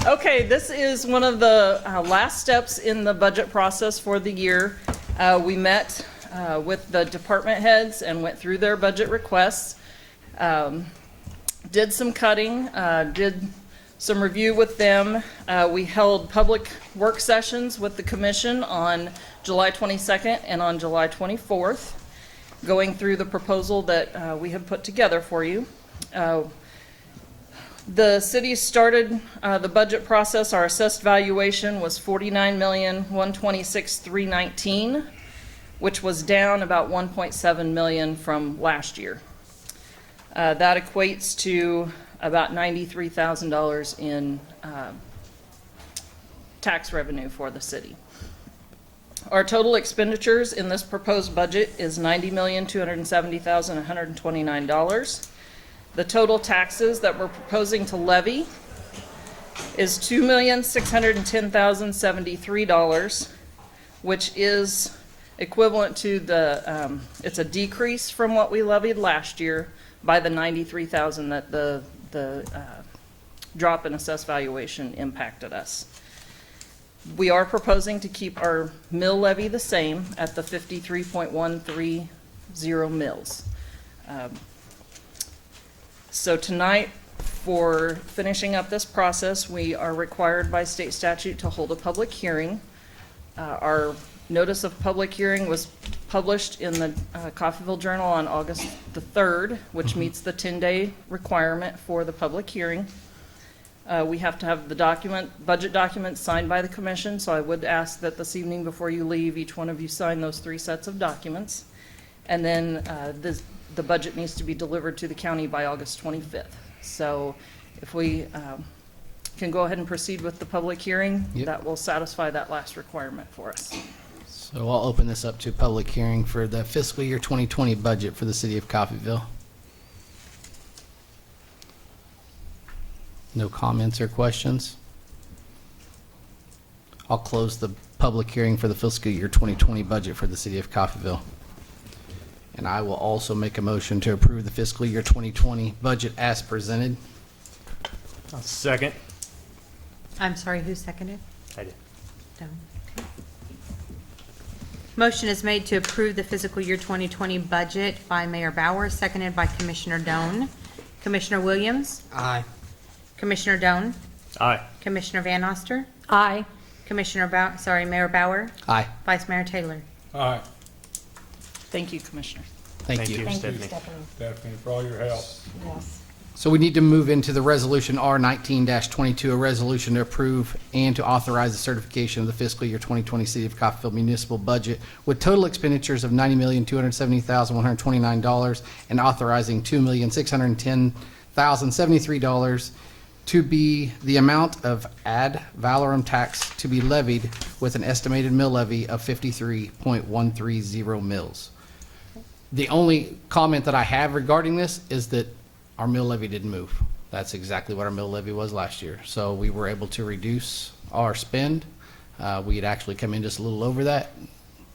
Speaker 10: Okay, this is one of the last steps in the budget process for the year. We met with the department heads and went through their budget requests. Did some cutting, did some review with them. We held public work sessions with the commission on July 22nd and on July 24th, going through the proposal that we had put together for you. The city started the budget process. Our assessed valuation was $49,126,319, which was down about $1.7 million from last year. That equates to about $93,000 in tax revenue for the city. Our total expenditures in this proposed budget is $90,270,129. The total taxes that we're proposing to levy is $2,610,073, which is equivalent to the, it's a decrease from what we levied last year by the $93,000 that the drop in assessed valuation impacted us. We are proposing to keep our mill levy the same at the 53.130 mills. So tonight, for finishing up this process, we are required by state statute to hold a public hearing. Our notice of public hearing was published in the Coffeyville Journal on August the 3rd, which meets the 10-day requirement for the public hearing. We have to have the budget documents signed by the commission, so I would ask that this evening before you leave, each one of you sign those 3 sets of documents. And then the budget needs to be delivered to the county by August 25th. So if we can go ahead and proceed with the public hearing,
Speaker 1: Yep.
Speaker 10: that will satisfy that last requirement for us.
Speaker 1: So I'll open this up to public hearing for the fiscal year 2020 budget for the city of Coffeyville. No comments or questions? I'll close the public hearing for the fiscal year 2020 budget for the city of Coffeyville. And I will also make a motion to approve the fiscal year 2020 budget as presented.
Speaker 9: I'll second.
Speaker 3: I'm sorry, who seconded?
Speaker 9: I did.
Speaker 3: Doan. Okay. Motion is made to approve the fiscal year 2020 budget by Mayor Bauer, seconded by Commissioner Doan. Commissioner Williams?
Speaker 1: Aye.
Speaker 3: Commissioner Doan?
Speaker 9: Aye.
Speaker 3: Commissioner Van Oster?
Speaker 6: Aye.
Speaker 3: Mayor Bauer?
Speaker 1: Aye.
Speaker 3: Vice Mayor Taylor?
Speaker 5: All right,
Speaker 10: Thank you, Commissioner.
Speaker 1: Thank you.
Speaker 9: Stephanie.
Speaker 5: Stephanie, for all your help.
Speaker 6: Yes.
Speaker 1: So we need to move into the resolution R19-22, a resolution to approve and to authorize the certification of the fiscal year 2020 City of Coffeyville municipal budget with total expenditures of $90,270,129 and authorizing $2,610,073 to be the amount of ad valorem tax to be levied with an estimated mill levy of 53.130 mills. The only comment that I have regarding this is that our mill levy didn't move. That's exactly what our mill levy was last year. So we were able to reduce our spend. We had actually come in just a little over that.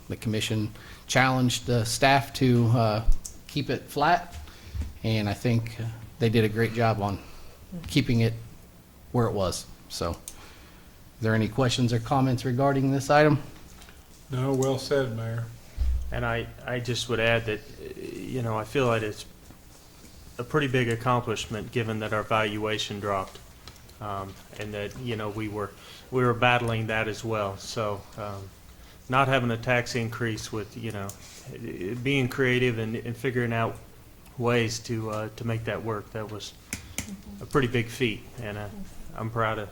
Speaker 1: The commission challenged the staff to keep it flat, and I think they did a great job on keeping it where it was. So, are there any questions or comments regarding this item?
Speaker 5: No, well said, Mayor.
Speaker 9: And I just would add that, I feel that it's a pretty big accomplishment, given that our valuation dropped, and that, we were battling that as well. So not having a tax increase with, being creative and figuring out ways to make that work. That was a pretty big feat, and I'm proud of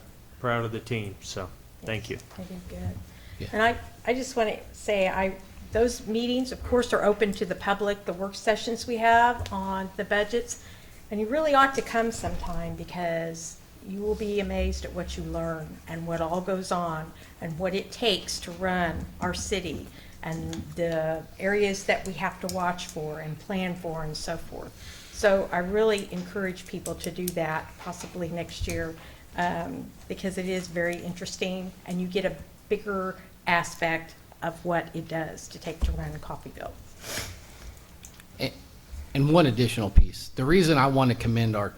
Speaker 9: the team, so thank you.
Speaker 6: I did good.
Speaker 1: Yeah.
Speaker 6: And I just want to say, those meetings, of course, are open to the public, the work sessions we have on the budgets, and you really ought to come sometime because you will be amazed at what you learn and what all goes on and what it takes to run our city and the areas that we have to watch for and plan for and so forth. So I really encourage people to do that possibly next year because it is very interesting and you get a bigger aspect of what it does to take to run Coffeyville.
Speaker 1: And one additional piece, the reason I want to commend our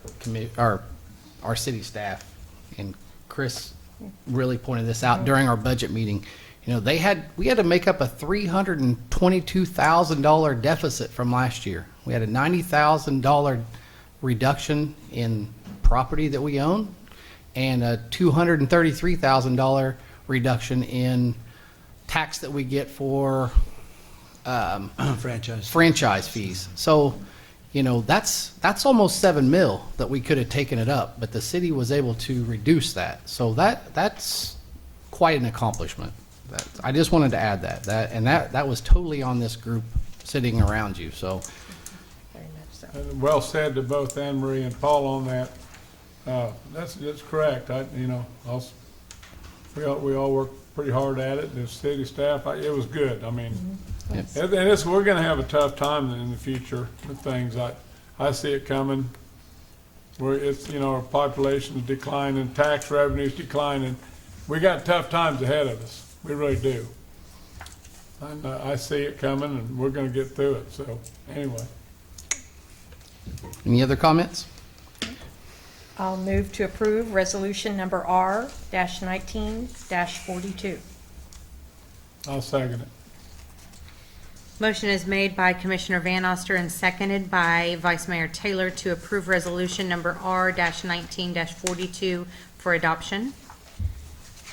Speaker 1: city staff, and Chris really pointed this out during our budget meeting, we had to make up a $322,000 deficit from last year. We had a $90,000 reduction in property that we own and a $233,000 reduction in tax that we get for franchise fees. So, that's almost $7 million that we could have taken it up, but the city was able to reduce that. So that's quite an accomplishment. I just wanted to add that was totally on this group sitting around you. So,
Speaker 6: Very much so.
Speaker 5: And well said to both Anne Marie and Paul on that. That's correct. We all worked pretty hard at it. The city staff, it was good. I mean,
Speaker 1: yes.
Speaker 5: and we're going to have a tough time in the future with things. I see it coming. Our population is declining, tax revenues declining. We got tough times ahead of us. We really do. And I see it coming, and we're going to get through it. So anyway.
Speaker 1: Any other comments?
Speaker 6: I'll move to approve resolution number R-19-42.
Speaker 5: I'll second it.
Speaker 3: Motion is made by Commissioner Van Oster and seconded by Vice Mayor Taylor to approve resolution number R-19-42 for adoption.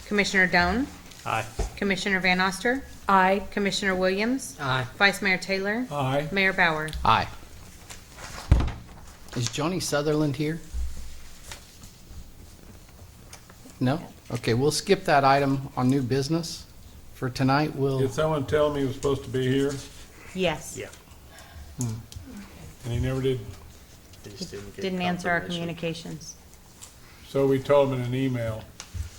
Speaker 3: Commissioner Doan?
Speaker 9: Aye.
Speaker 3: Commissioner Van Oster?
Speaker 6: Aye.
Speaker 3: Commissioner Williams?
Speaker 1: Aye.
Speaker 3: Vice Mayor Taylor?
Speaker 5: Aye.
Speaker 3: Mayor Bauer?
Speaker 1: Aye. Is Johnny Sutherland here? No? Okay, we'll skip that item on new business for tonight.
Speaker 5: Did someone tell me he was supposed to be here,
Speaker 3: Yes.
Speaker 9: Yeah.
Speaker 5: and he never did?
Speaker 9: They just get
Speaker 3: Didn't answer our
Speaker 9: confirmation.
Speaker 3: communications.
Speaker 5: So we told him in an email,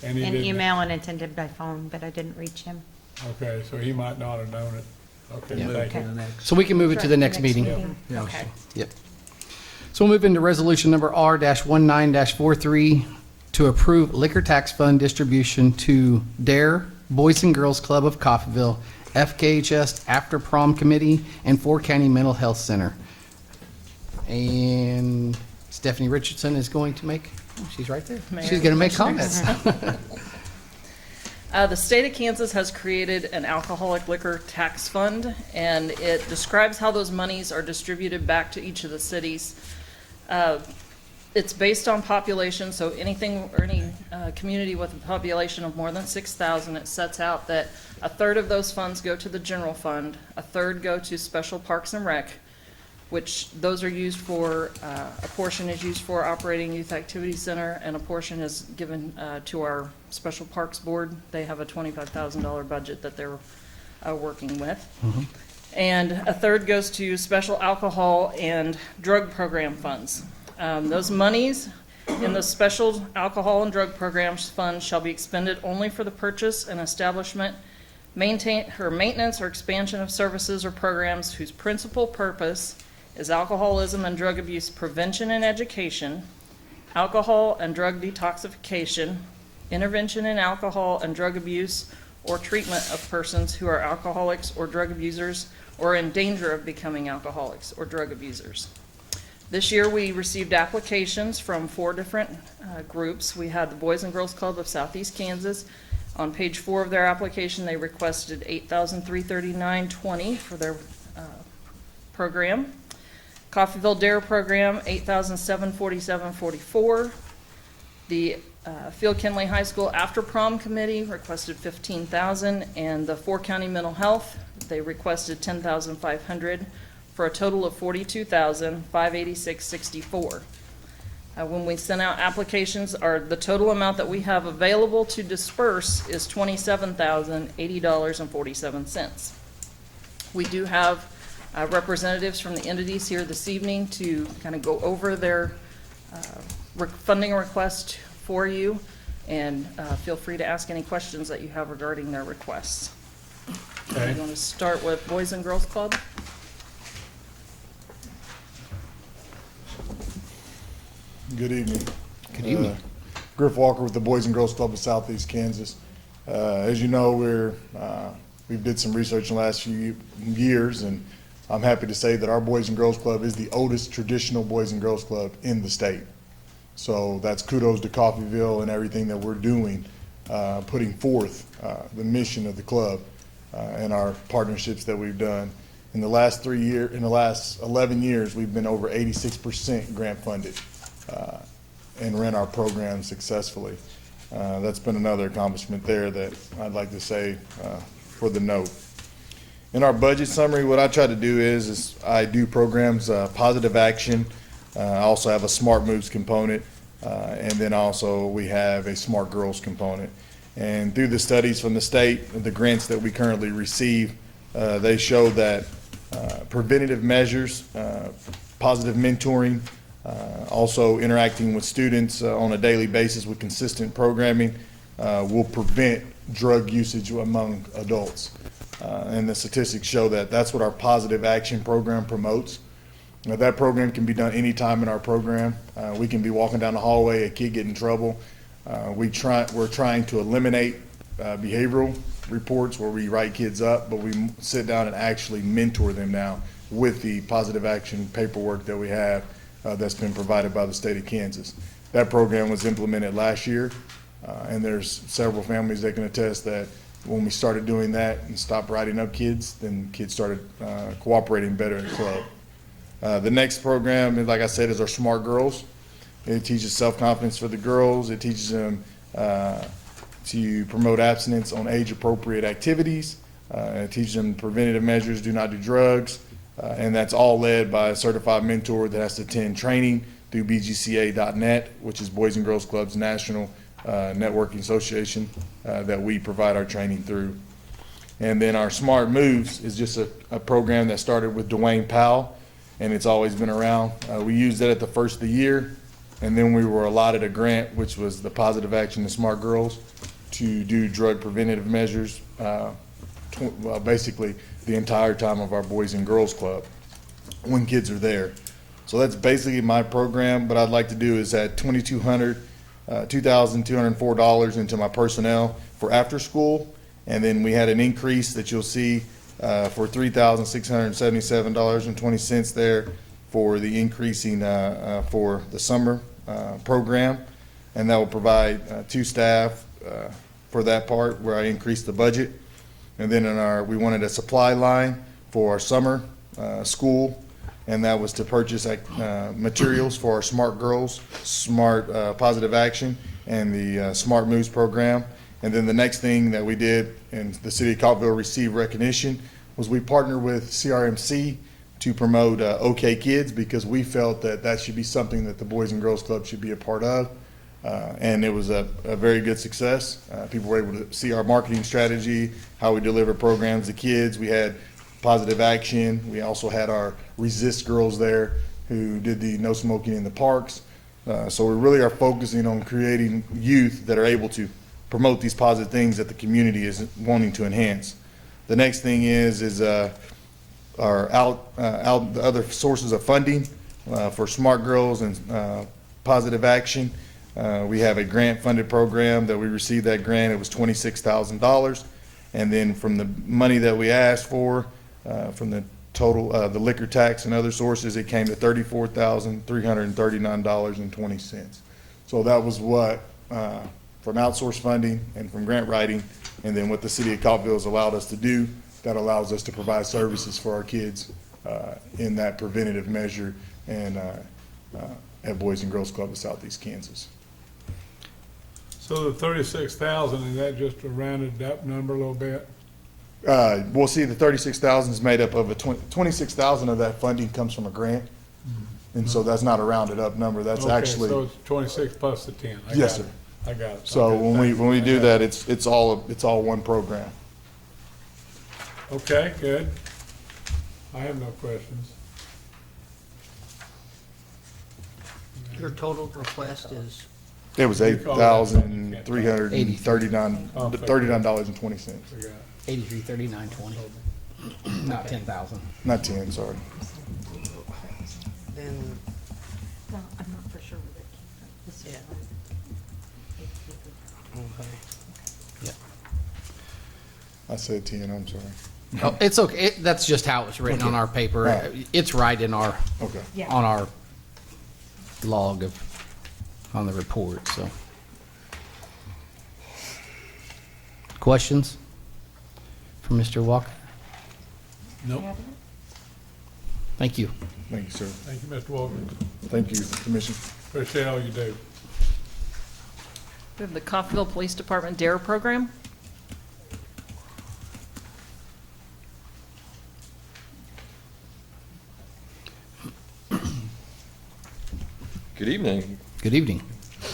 Speaker 5: and he
Speaker 3: An
Speaker 5: didn't.
Speaker 3: email and attended by phone, but I didn't reach him.
Speaker 5: Okay, so he might not have known it. Okay,
Speaker 1: Yeah.
Speaker 5: thank you.
Speaker 1: So we can move it to the next meeting.
Speaker 6: Okay.
Speaker 1: Yep. So we'll move into resolution number R-19-43 to approve liquor tax fund distribution to DARE, Boys and Girls Club of Coffeyville, FKHS After Prom Committee, and Fort County Mental Health Center. And Stephanie Richardson is going to make, she's right there.
Speaker 10: Mayor,
Speaker 1: She's going to make comments.
Speaker 10: The state of Kansas has created an alcoholic liquor tax fund, and it describes how those monies are distributed back to each of the cities. It's based on population, so anything or any community with a population of more than 6,000, it sets out that a third of those funds go to the general fund, a third go to special parks and rec, which those are used for, a portion is used for operating youth activity center, and a portion is given to our special parks board. They have a $25,000 budget that they're working with. And a third goes to special alcohol and drug program funds. Those monies in the special alcohol and drug programs fund shall be expended only for the purchase and establishment, maintenance or expansion of services or programs whose principal purpose is alcoholism and drug abuse prevention and education, alcohol and drug detoxification, intervention in alcohol and drug abuse or treatment of persons who are alcoholics or drug abusers or in danger of becoming alcoholics or drug abusers. This year, we received applications from 4 different groups. We had the Boys and Girls Club of Southeast Kansas. On page 4 of their application, they requested $8,339.20 for their program. Coffeyville DARE program, $8,747.44. The Field Kinley High School After Prom Committee requested $15,000, and the Four County Mental Health, they requested $10,500 for a total of $42,586.64. When we sent out applications, the total amount that we have available to disperse is $27,080.47. We do have representatives from the entities here this evening to kind of go over their funding request for you, and feel free to ask any questions that you have regarding their requests.
Speaker 5: Okay.
Speaker 10: You want to start with Boys and Girls Club?
Speaker 11: Good evening.
Speaker 1: Good evening.
Speaker 11: Griff Walker with the Boys and Girls Club of Southeast Kansas. As you know, we did some research in the last few years, and I'm happy to say that our Boys and Girls Club is the oldest traditional Boys and Girls Club in the state. So that's kudos to Coffeyville and everything that we're doing, putting forth the mission of the club and our partnerships that we've done. In the last 11 years, we've been over 86% grant funded and ran our program successfully. That's been another accomplishment there that I'd like to say for the note. In our budget summary, what I try to do is I do programs, Positive Action. I also have a Smart Moves component, and then also we have a Smart Girls component. And through the studies from the state, the grants that we currently receive, they show that preventative measures, positive mentoring, also interacting with students on a daily basis with consistent programming will prevent drug usage among adults. And the statistics show that that's what our Positive Action program promotes. Now, that program can be done anytime in our program. We can be walking down the hallway, a kid get in trouble. We're trying to eliminate behavioral reports where we write kids up, but we sit down and actually mentor them now with the Positive Action paperwork that we have that's been provided by the state of Kansas. That program was implemented last year, and there's several families that can attest that when we started doing that and stopped writing up kids, then kids started cooperating better in the club. The next program, like I said, is our Smart Girls. It teaches self-confidence for the girls. It teaches them to promote abstinence on age-appropriate activities. It teaches them preventative measures, do not do drugs. And that's all led by a certified mentor that has to attend training through bgca.net, which is Boys and Girls Club's national networking association that we provide our training through. And then our Smart Moves is just a program that started with Dwayne Powell, and it's always been around. We used it at the first of the year, and then we were allotted a grant, which was the Positive Action to Smart Girls, to do drug preventative measures, basically the entire time of our Boys and Girls Club when kids are there. So that's basically my program. What I'd like to do is add $2,204 into my personnel for after school, and then we had an increase that you'll see for $3,677.20 there for the increasing for the summer program, and that will provide 2 staff for that part where I increased the budget. And then we wanted a supply line for our summer school, and that was to purchase materials for our Smart Girls, Smart Positive Action, and the Smart Moves program. And then the next thing that we did, and the city of Coffeyville received recognition, was we partnered with CRMC to promote OK Kids, because we felt that that should be something that the Boys and Girls Club should be a part of. And it was a very good success. People were able to see our marketing strategy, how we deliver programs to kids. We had Positive Action. We also had our Resist girls there who did the no smoking in the parks. So we really are focusing on creating youth that are able to promote these positive things that the community is wanting to enhance. The next thing is our the other sources of funding for Smart Girls and Positive Action. We have a grant-funded program that we received that grant. It was $26,000. And then from the money that we asked for, from the total, the liquor tax and other sources, it came to $34,339.20. So that was what, from outsourced funding and from grant writing, and then what the city of Coffeyville has allowed us to do, that allows us to provide services for our kids in that preventative measure and at Boys and Girls Club of Southeast Kansas.
Speaker 5: So the 36,000, is that just a rounded up number a little bit?
Speaker 11: We'll see the 36,000 is made up of 26,000 of that funding comes from a grant. And so that's not a rounded up number. That's
Speaker 5: Okay,
Speaker 11: actually,
Speaker 5: so it's 26 plus the 10. I
Speaker 11: Yes,
Speaker 5: got it.
Speaker 11: sir.
Speaker 5: I got it.
Speaker 11: so
Speaker 5: Okay,
Speaker 11: when
Speaker 5: thank you.
Speaker 11: we
Speaker 5: I
Speaker 11: do
Speaker 5: got
Speaker 11: that,
Speaker 5: it.
Speaker 11: it's all one program.
Speaker 5: Okay, good. I have no questions.
Speaker 12: Your total request is,
Speaker 11: It was
Speaker 5: You call that something?
Speaker 11: $8,339.20.
Speaker 5: We got it.
Speaker 1: 833920. Not 10,000.
Speaker 11: Not 10, sorry.
Speaker 12: then,
Speaker 6: Well, I'm not for sure where that came from. This is
Speaker 12: okay.
Speaker 11: I said 10, I'm sorry.
Speaker 1: Oh, it's okay. That's just how it's written on our paper.
Speaker 11: Right.
Speaker 1: It's right in our,
Speaker 11: Okay.
Speaker 6: Yeah.
Speaker 1: on our log of, on the report, so. Questions for Mr. Walker?
Speaker 5: Nope.
Speaker 1: Thank you.
Speaker 11: Thank you, sir.
Speaker 5: Thank you, Mr. Walker.
Speaker 11: Thank you, Commission.
Speaker 5: Appreciate all you do.
Speaker 10: We have the Coffeyville Police Department DARE program.
Speaker 13: Good evening.
Speaker 1: Good evening.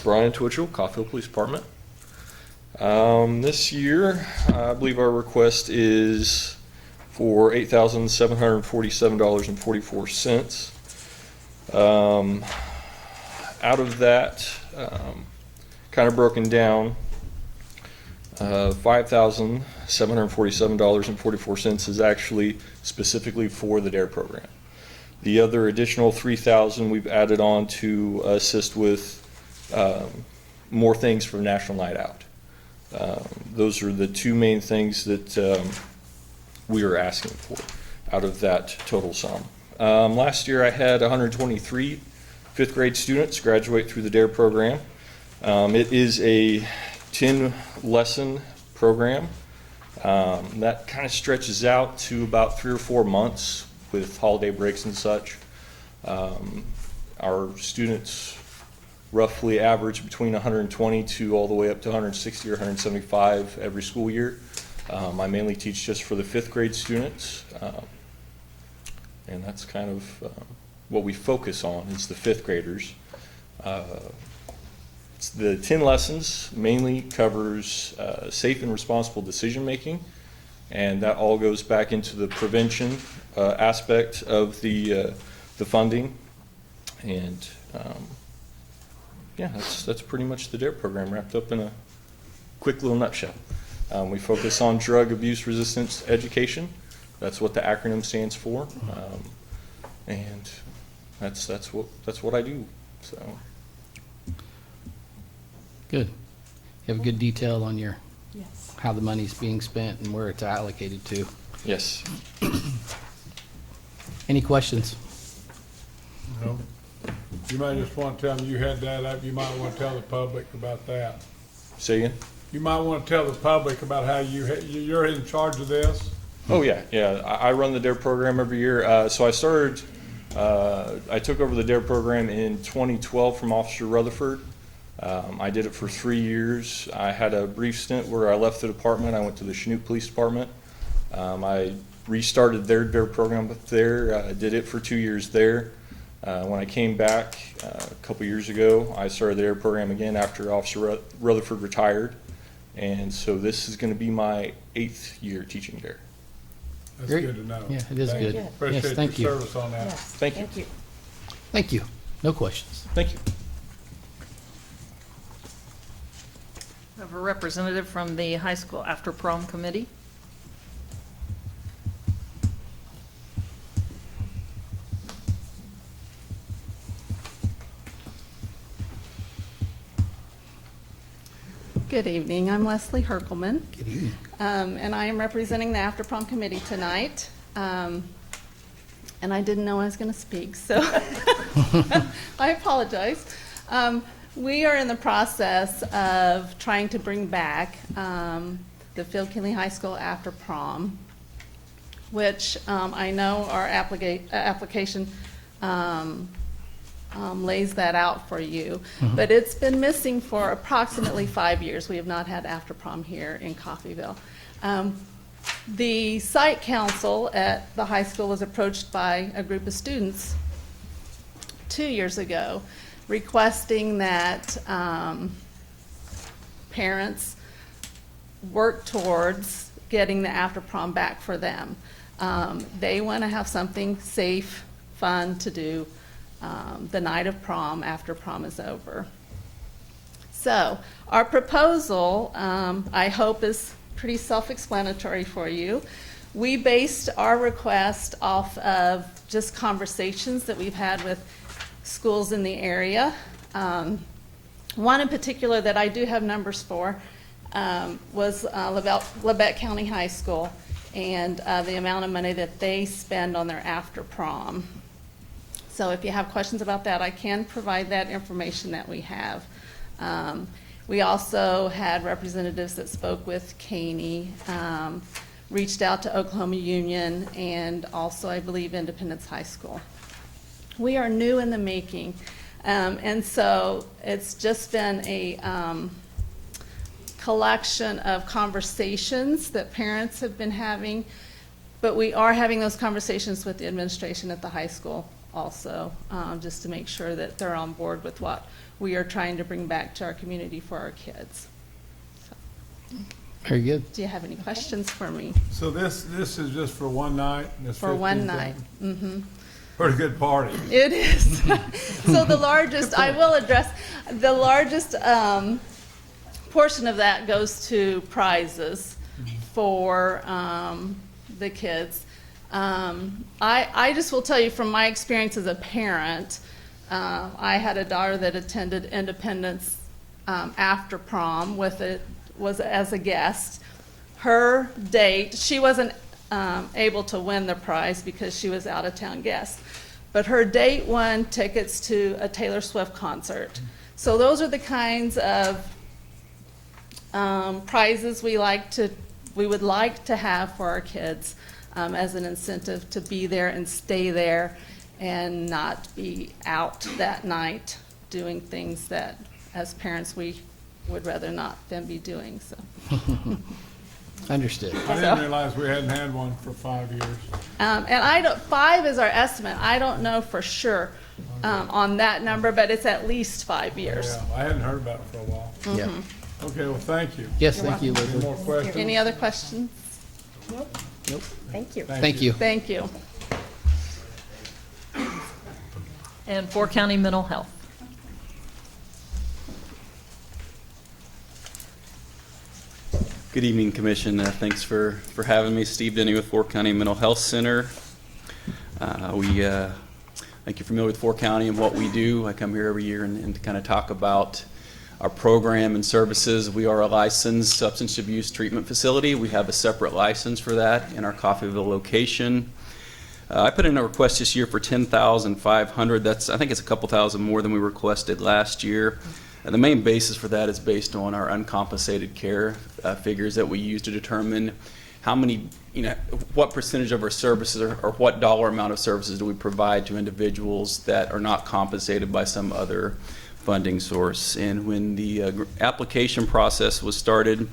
Speaker 13: Brian Twitchell, Coffeyville Police Department. This year, I believe our request is for $8,747.44. Out of that, kind of broken down, $5,747.44 is actually specifically for the DARE program. The other additional $3,000 we've added on to assist with more things for National Night Out. Those are the two main things that we are asking for out of that total sum. Last year I had 123 fifth grade students graduate through the DARE program. It is a 10-lesson program that kind of stretches out to about 3 or 4 months with holiday breaks and such. Our students roughly average between 120 to all the way up to 160 or 175 every school year. I mainly teach just for the fifth grade students, and that's kind of what we focus on is the fifth graders. The 10 lessons mainly covers safe and responsible decision making, and that all goes back into the prevention aspect of the funding. And yeah, that's pretty much the DARE program wrapped up in a quick little nutshell. We focus on drug abuse resistance education. That's what the acronym stands for, and that's what I do. So
Speaker 1: Good. You have a good detail on your,
Speaker 6: Yes.
Speaker 1: how the money's being spent and where it's allocated to.
Speaker 13: yes.
Speaker 1: Any questions?
Speaker 5: No. You might just want to tell them you had that up. You might want to tell the public about that.
Speaker 13: Say again.
Speaker 5: You might want to tell the public about how you're in charge of this.
Speaker 13: Oh yeah. I run the DARE program every year. So I started. I took over the DARE program in 2012 from Officer Rutherford. I did it for 3 years. I had a brief stint where I left the department. I went to the Chinook Police Department. I restarted their DARE program there. I did it for 2 years there. When I came back a couple years ago, I started the DARE program again after Officer Rutherford retired. And so this is going to be my 8th year teaching DARE.
Speaker 5: That's
Speaker 1: Great.
Speaker 5: good to know.
Speaker 1: Yeah, it is
Speaker 5: Thank
Speaker 1: good.
Speaker 5: you.
Speaker 1: Yes,
Speaker 5: Appreciate
Speaker 1: thank
Speaker 5: your
Speaker 1: you.
Speaker 5: service on that.
Speaker 6: Yes.
Speaker 13: Thank you.
Speaker 1: Thank you. No questions.
Speaker 13: Thank you.
Speaker 10: We have a representative from the high school after prom committee.
Speaker 14: Good evening. I'm Leslie Herkelman,
Speaker 1: Good evening.
Speaker 14: and I am representing the After Prom Committee tonight. And I didn't know I was going to speak, so I apologize. We are in the process of trying to bring back the Field Kinley High School After Prom, which I know our application lays that out for you. But it's been missing for approximately 5 years. We have not had after prom here in Coffeyville. The site council at the high school was approached by a group of students 2 years ago requesting that parents work towards getting the after prom back for them. They want to have something safe, fun to do the night of prom after prom is over. So our proposal, I hope, is pretty self-explanatory for you. We based our request off of just conversations that we've had with schools in the area. One in particular that I do have numbers for was Labette County High School and the amount of money that they spend on their after prom. So if you have questions about that, I can provide that information that we have. We also had representatives that spoke with Caney, reached out to Oklahoma Union, and also, I believe, Independence High School. We are new in the making, and so it's just been a collection of conversations that parents have been having, but we are having those conversations with the administration at the high school also, just to make sure that they're on board with what we are trying to bring back to our community for our kids. So,
Speaker 1: Very good.
Speaker 14: do you have any questions for me?
Speaker 5: So this is just for one night? And it's
Speaker 14: For one
Speaker 5: 15,000?
Speaker 14: night. Mm-hmm.
Speaker 5: Pretty good party.
Speaker 14: It is. So the largest, I will address, the largest portion of that goes to prizes for the kids. I just will tell you from my experience as a parent, I had a daughter that attended Independence after prom was as a guest. Her date, she wasn't able to win the prize because she was out of town guest, but her date won tickets to a Taylor Swift concert. So those are the kinds of prizes we would like to have for our kids as an incentive to be there and stay there and not be out that night doing things that as parents we would rather not them be doing. So
Speaker 1: Understood.
Speaker 5: I didn't realize we hadn't had one for 5 years.
Speaker 14: and 5 is our estimate. I don't know for sure on that number, but it's at least 5 years.
Speaker 5: Yeah, I hadn't heard about it for a while.
Speaker 1: Yeah.
Speaker 5: Okay, well, thank you.
Speaker 1: Yes, thank you,
Speaker 5: Any
Speaker 1: Elizabeth.
Speaker 5: more questions?
Speaker 14: Any other questions?
Speaker 1: Nope.
Speaker 6: Thank you.
Speaker 1: Thank you.
Speaker 14: Thank you.
Speaker 15: And Fork County Mental Health.
Speaker 16: Good evening, Commission. Thanks for having me. Steve Denny with Fork County Mental Health Center. I think you're familiar with Fork County and what we do. I come here every year and to kind of talk about our program and services. We are a licensed substance abuse treatment facility. We have a separate license for that in our Coffeyville location. I put in a request this year for $10,500. I think it's a couple thousand more than we requested last year. And the main basis for that is based on our uncompensated care figures that we use to determine how many, what percentage of our services or what dollar amount of services do we provide to individuals that are not compensated by some other funding source. And when the application process was started,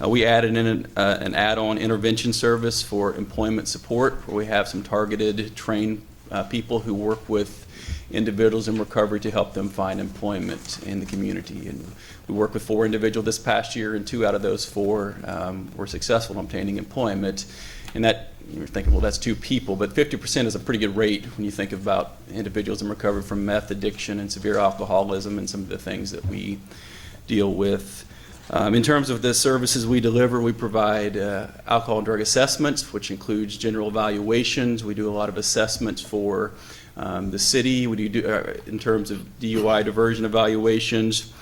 Speaker 16: we added in an add-on intervention service for employment support, where we have some targeted trained people who work with individuals in recovery to help them find employment in the community. And we worked with 4 individuals this past year, and 2 out of those 4 were successful in obtaining employment. And that, you're thinking, well, that's 2 people, but 50% is a pretty good rate when you think about individuals in recovery from meth addiction and severe alcoholism and some of the things that we deal with. In terms of the services we deliver, we provide alcohol and drug assessments, which includes general evaluations. We do a lot of assessments for the city. We do in terms of DUI diversion evaluations.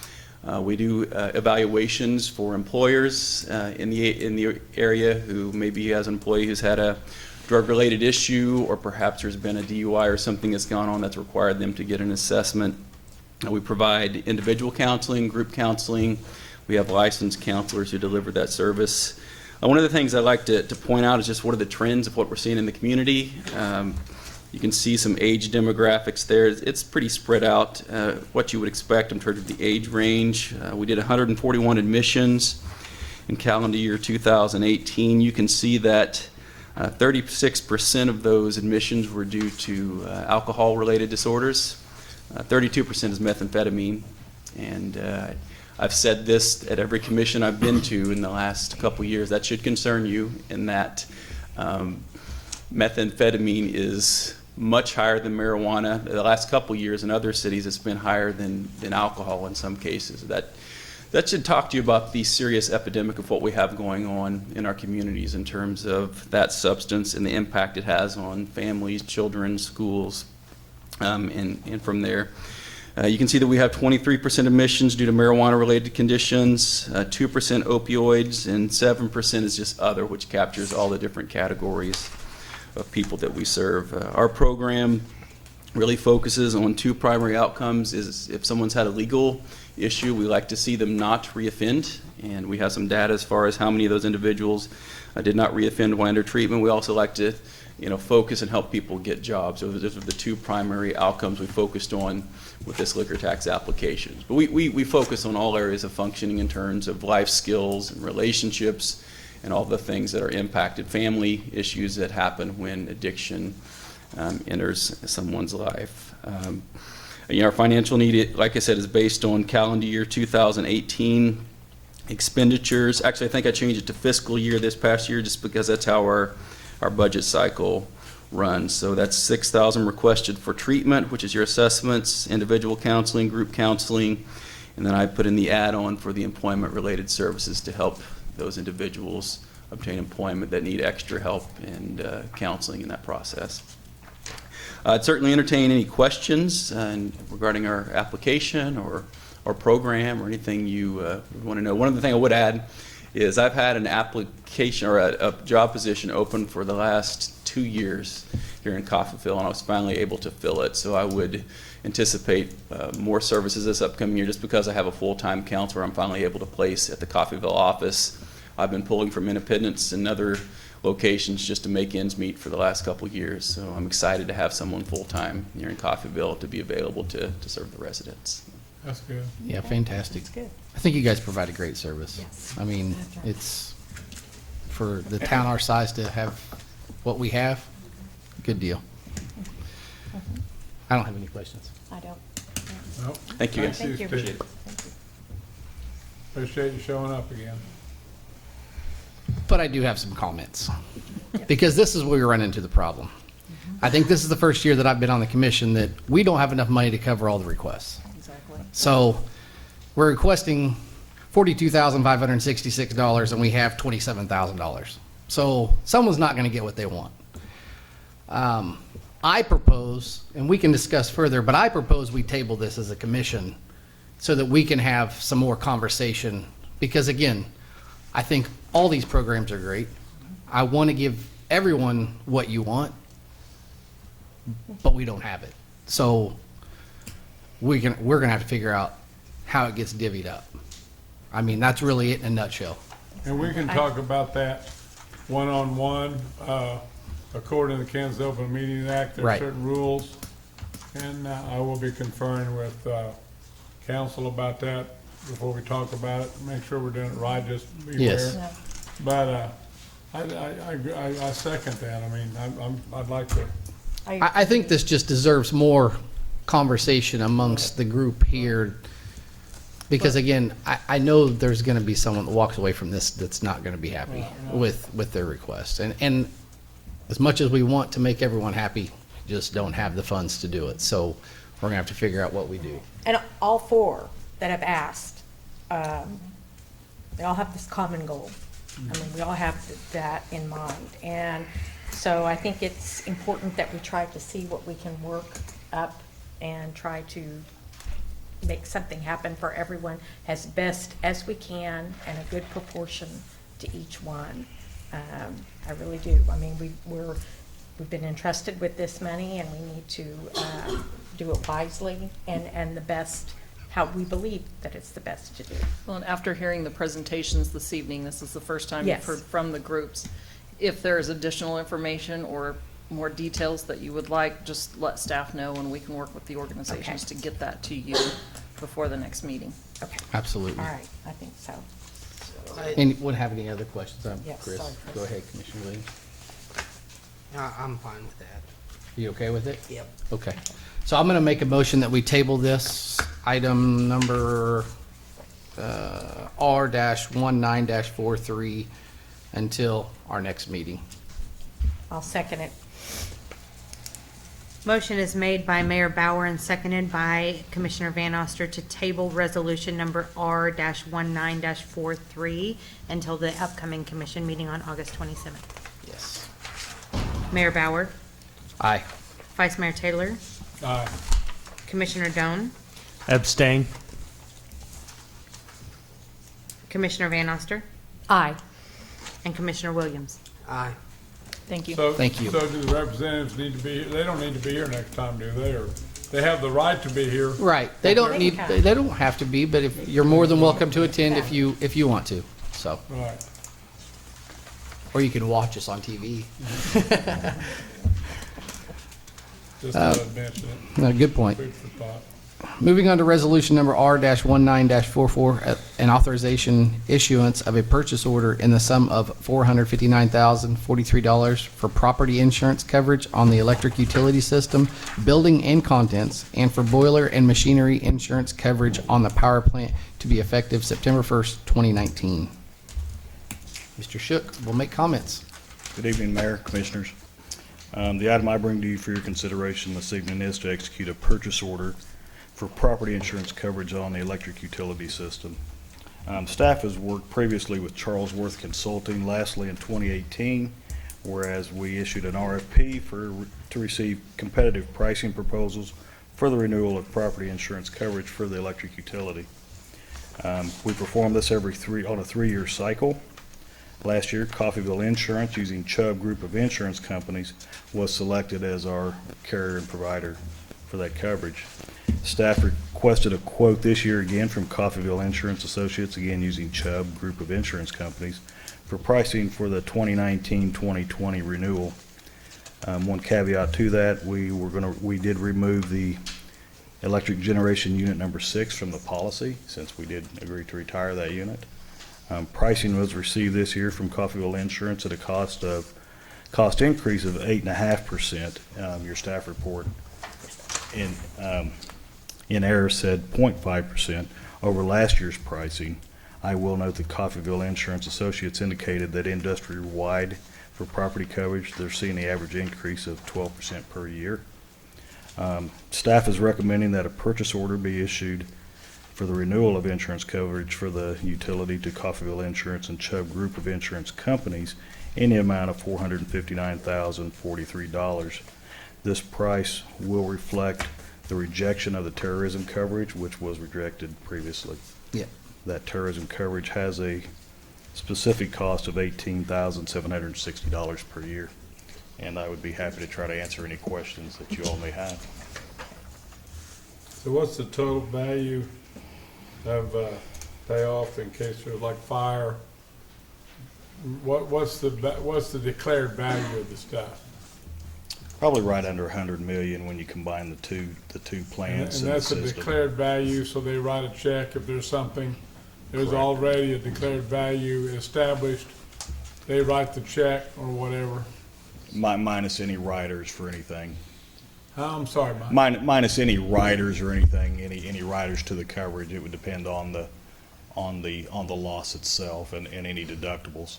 Speaker 16: We do evaluations for employers in the area who maybe has an employee who's had a drug-related issue, or perhaps there's been a DUI or something that's gone on that's required them to get an assessment. We provide individual counseling, group counseling. We have licensed counselors who deliver that service. One of the things I like to point out is just what are the trends of what we're seeing in the community. You can see some age demographics there. It's pretty spread out, what you would expect in terms of the age range. We did 141 admissions in calendar year 2018. You can see that 36% of those admissions were due to alcohol-related disorders. 32% is methamphetamine. And I've said this at every commission I've been to in the last couple of years. That should concern you in that methamphetamine is much higher than marijuana. The last couple of years in other cities, it's been higher than alcohol in some cases. That should talk to you about the serious epidemic of what we have going on in our communities in terms of that substance and the impact it has on families, children, schools, and from there. You can see that we have 23% admissions due to marijuana-related conditions, 2% opioids, and 7% is just other, which captures all the different categories of people that we serve. Our program really focuses on two primary outcomes. Is if someone's had a legal issue, we like to see them not reoffend, and we have some data as far as how many of those individuals did not reoffend while under treatment. We also like to focus and help people get jobs. So those are the two primary outcomes we focused on with this liquor tax application. But we focus on all areas of functioning in terms of life skills and relationships and all the things that are impacted, family issues that happen when addiction enters someone's life. Our financial need, like I said, is based on calendar year 2018 expenditures. Actually, I think I changed it to fiscal year this past year just because that's how our budget cycle runs. So that's 6,000 requested for treatment, which is your assessments, individual counseling, group counseling, and then I put in the add-on for the employment-related services to help those individuals obtain employment that need extra help and counseling in that process. I'd certainly entertain any questions regarding our application or program or anything you want to know. One of the things I would add is I've had an application or a job position open for the last 2 years here in Coffeyville, and I was finally able to fill it. So I would anticipate more services this upcoming year just because I have a full-time counselor I'm finally able to place at the Coffeyville office. I've been pulling from Independence and other locations just to make ends meet for the last couple of years. So I'm excited to have someone full-time here in Coffeyville to be available to serve the residents.
Speaker 5: That's good.
Speaker 1: Yeah, fantastic.
Speaker 6: That's good.
Speaker 1: I think you guys provide a great service.
Speaker 6: Yes.
Speaker 1: I mean, it's, for the town our size to have what we have, good deal. I don't have any questions.
Speaker 6: I don't.
Speaker 5: Nope.
Speaker 16: Thank you, guys.
Speaker 5: Thank you.
Speaker 16: Appreciate it.
Speaker 5: Appreciate you showing up again.
Speaker 1: But I do have some comments, because this is where we run into the problem. I think this is the first year that I've been on the commission that we don't have enough money to cover all the requests.
Speaker 10: Exactly.
Speaker 1: So we're requesting $42,566 and we have $27,000. So someone's not going to get what they want. I propose, and we can discuss further, but I propose we table this as a commission so that we can have some more conversation. Because again, I think all these programs are great. I want to give everyone what you want, but we don't have it. So we're going to have to figure out how it gets divvied up. I mean, that's really it in a nutshell.
Speaker 5: And we can talk about that one-on-one, according to the Kansas Open Meeting Act. There are
Speaker 1: Right.
Speaker 5: certain rules, and I will be conferring with council about that before we talk about it. Make sure we're doing it right, just be
Speaker 1: Yes.
Speaker 5: fair. But I second that. I mean, I'd like to.
Speaker 1: I think this just deserves more conversation amongst the group here. Because again, I know there's going to be someone that walks away from this that's not going to be happy with their request. And as much as we want to make everyone happy, just don't have the funds to do it. So we're going to have to figure out what we do.
Speaker 6: And all four that have asked, they all have this common goal. I mean, we all have that in mind. And so I think it's important that we try to see what we can work up and try to make something happen for everyone as best as we can and a good proportion to each one. I really do. I mean, we've been entrusted with this money and we need to do it wisely and the best, how we believe that it's the best to do.
Speaker 10: Well, and after hearing the presentations this evening, this is the first time you've
Speaker 6: Yes.
Speaker 10: heard from the groups. If there's additional information or more details that you would like, just let staff know and we can work with the organizations to get that to you before the next meeting.
Speaker 6: Okay,
Speaker 1: Absolutely.
Speaker 6: all right, I think so.
Speaker 1: Anyone have any other questions?
Speaker 6: Yes,
Speaker 1: Chris,
Speaker 6: sorry, Chris.
Speaker 1: go ahead, Commissioner Williams.
Speaker 12: I'm fine with that.
Speaker 1: You okay with it?
Speaker 12: Yep.
Speaker 1: Okay. So I'm going to make a motion that we table this item number R-19-43 until our next meeting.
Speaker 6: I'll second it.
Speaker 3: Motion is made by Mayor Bauer and seconded by Commissioner Van Oster to table resolution number R-19-43 until the upcoming commission meeting on August 27th.
Speaker 1: Yes.
Speaker 3: Mayor Bauer,
Speaker 1: Aye.
Speaker 3: Vice Mayor Taylor,
Speaker 5: Aye.
Speaker 3: Commissioner Doan,
Speaker 9: Abstain.
Speaker 3: Commissioner Van Oster,
Speaker 6: Aye.
Speaker 3: and Commissioner Williams.
Speaker 12: Aye.
Speaker 10: Thank you.
Speaker 5: So,
Speaker 1: Thank you.
Speaker 5: So do the representatives need to be, they don't need to be here next time, do they? Or they have the right to be here?
Speaker 1: Right. They don't need, they don't have to be, but if, you're more than welcome to attend if you want to, so.
Speaker 5: Right.
Speaker 1: Or you can watch us on TV.
Speaker 5: Just to mention it.
Speaker 1: No, good point.
Speaker 5: Food for thought.
Speaker 1: Moving on to resolution number R-19-44, an authorization issuance of a purchase order in the sum of $459,043 for property insurance coverage on the electric utility system, building and contents, and for boiler and machinery insurance coverage on the power plant to be effective September 1st, 2019. Mr. Shook will make comments.
Speaker 17: Good evening, Mayor, Commissioners. The item I bring to you for your consideration this evening is to execute a purchase order for property insurance coverage on the electric utility system. Staff has worked previously with Charlesworth Consulting, lastly in 2018, whereas we issued an RFP to receive competitive pricing proposals for the renewal of property insurance coverage for the electric utility. We perform this on a 3-year cycle. Last year, Coffeyville Insurance, using Chubb Group of Insurance Companies, was selected as our carrier and provider for that coverage. Staff requested a quote this year again from Coffeyville Insurance Associates, again using Chubb Group of Insurance Companies, for pricing for the 2019-2020 renewal. One caveat to that, we did remove the electric generation unit number 6 from the policy, since we did agree to retire that unit. Pricing was received this year from Coffeyville Insurance at a cost increase of 8.5%. Your staff report in error said 0.5% over last year's pricing. I will note that Coffeyville Insurance Associates indicated that industry-wide for property coverage, they're seeing the average increase of 12% per year. Staff is recommending that a purchase order be issued for the renewal of insurance coverage for the utility to Coffeyville Insurance and Chubb Group of Insurance Companies in the amount of $459,043. This price will reflect the rejection of the terrorism coverage, which was rejected previously.
Speaker 1: Yeah.
Speaker 17: That terrorism coverage has a specific cost of $18,760 per year. And I would be happy to try to answer any questions that you all may have.
Speaker 5: So what's the total value of payoff in case there's like fire? What's the declared value of the stuff?
Speaker 17: Probably right under 100 million when you combine the two plants.
Speaker 5: And that's a declared value, so they write a check if there's something, there's already a declared value established, they write the check or whatever.
Speaker 17: Minus any riders for anything.
Speaker 5: I'm sorry, Mike.
Speaker 17: Minus any riders or anything, any riders to the coverage. It would depend on the loss itself and any deductibles.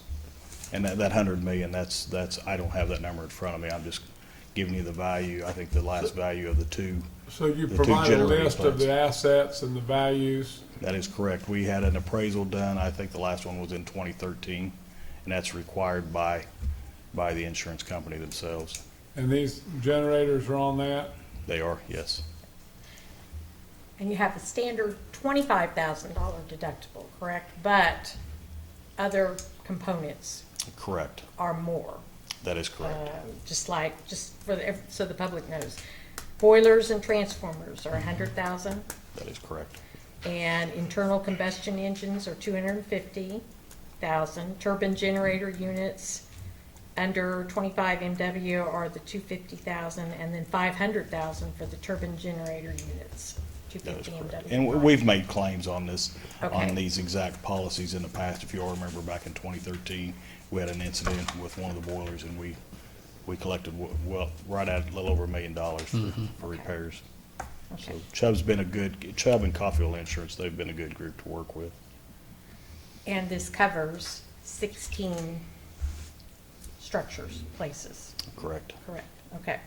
Speaker 17: And that 100 million, that's I don't have that number in front of me. I'm just giving you the value. I think the last value of the two.
Speaker 5: So you provide a list of the assets and the values?
Speaker 17: That is correct. We had an appraisal done. I think the last one was in 2013, and that's required by the insurance company themselves.
Speaker 5: And these generators are on that?
Speaker 17: They are, yes.
Speaker 6: And you have a standard $25,000 deductible, correct? But other components
Speaker 17: Correct.
Speaker 6: are more.
Speaker 17: That is correct.
Speaker 6: So the public knows. Boilers and transformers are $100,000.
Speaker 17: That is correct.
Speaker 6: And internal combustion engines are $250,000. Turbine generator units, under 25 MW are the 250,000, and then 500,000 for the turbine generator units, 250 MW.
Speaker 17: And we've made claims on this,
Speaker 6: Okay.
Speaker 17: on these exact policies in the past. If you all remember back in 2013, we had an incident with one of the boilers and we collected, well, right at a little over $1 million for repairs. So Chubb and Coffeyville Insurance, they've been a good group to work with.
Speaker 6: And this covers 16 structures, places.
Speaker 17: Correct.
Speaker 6: Correct, okay.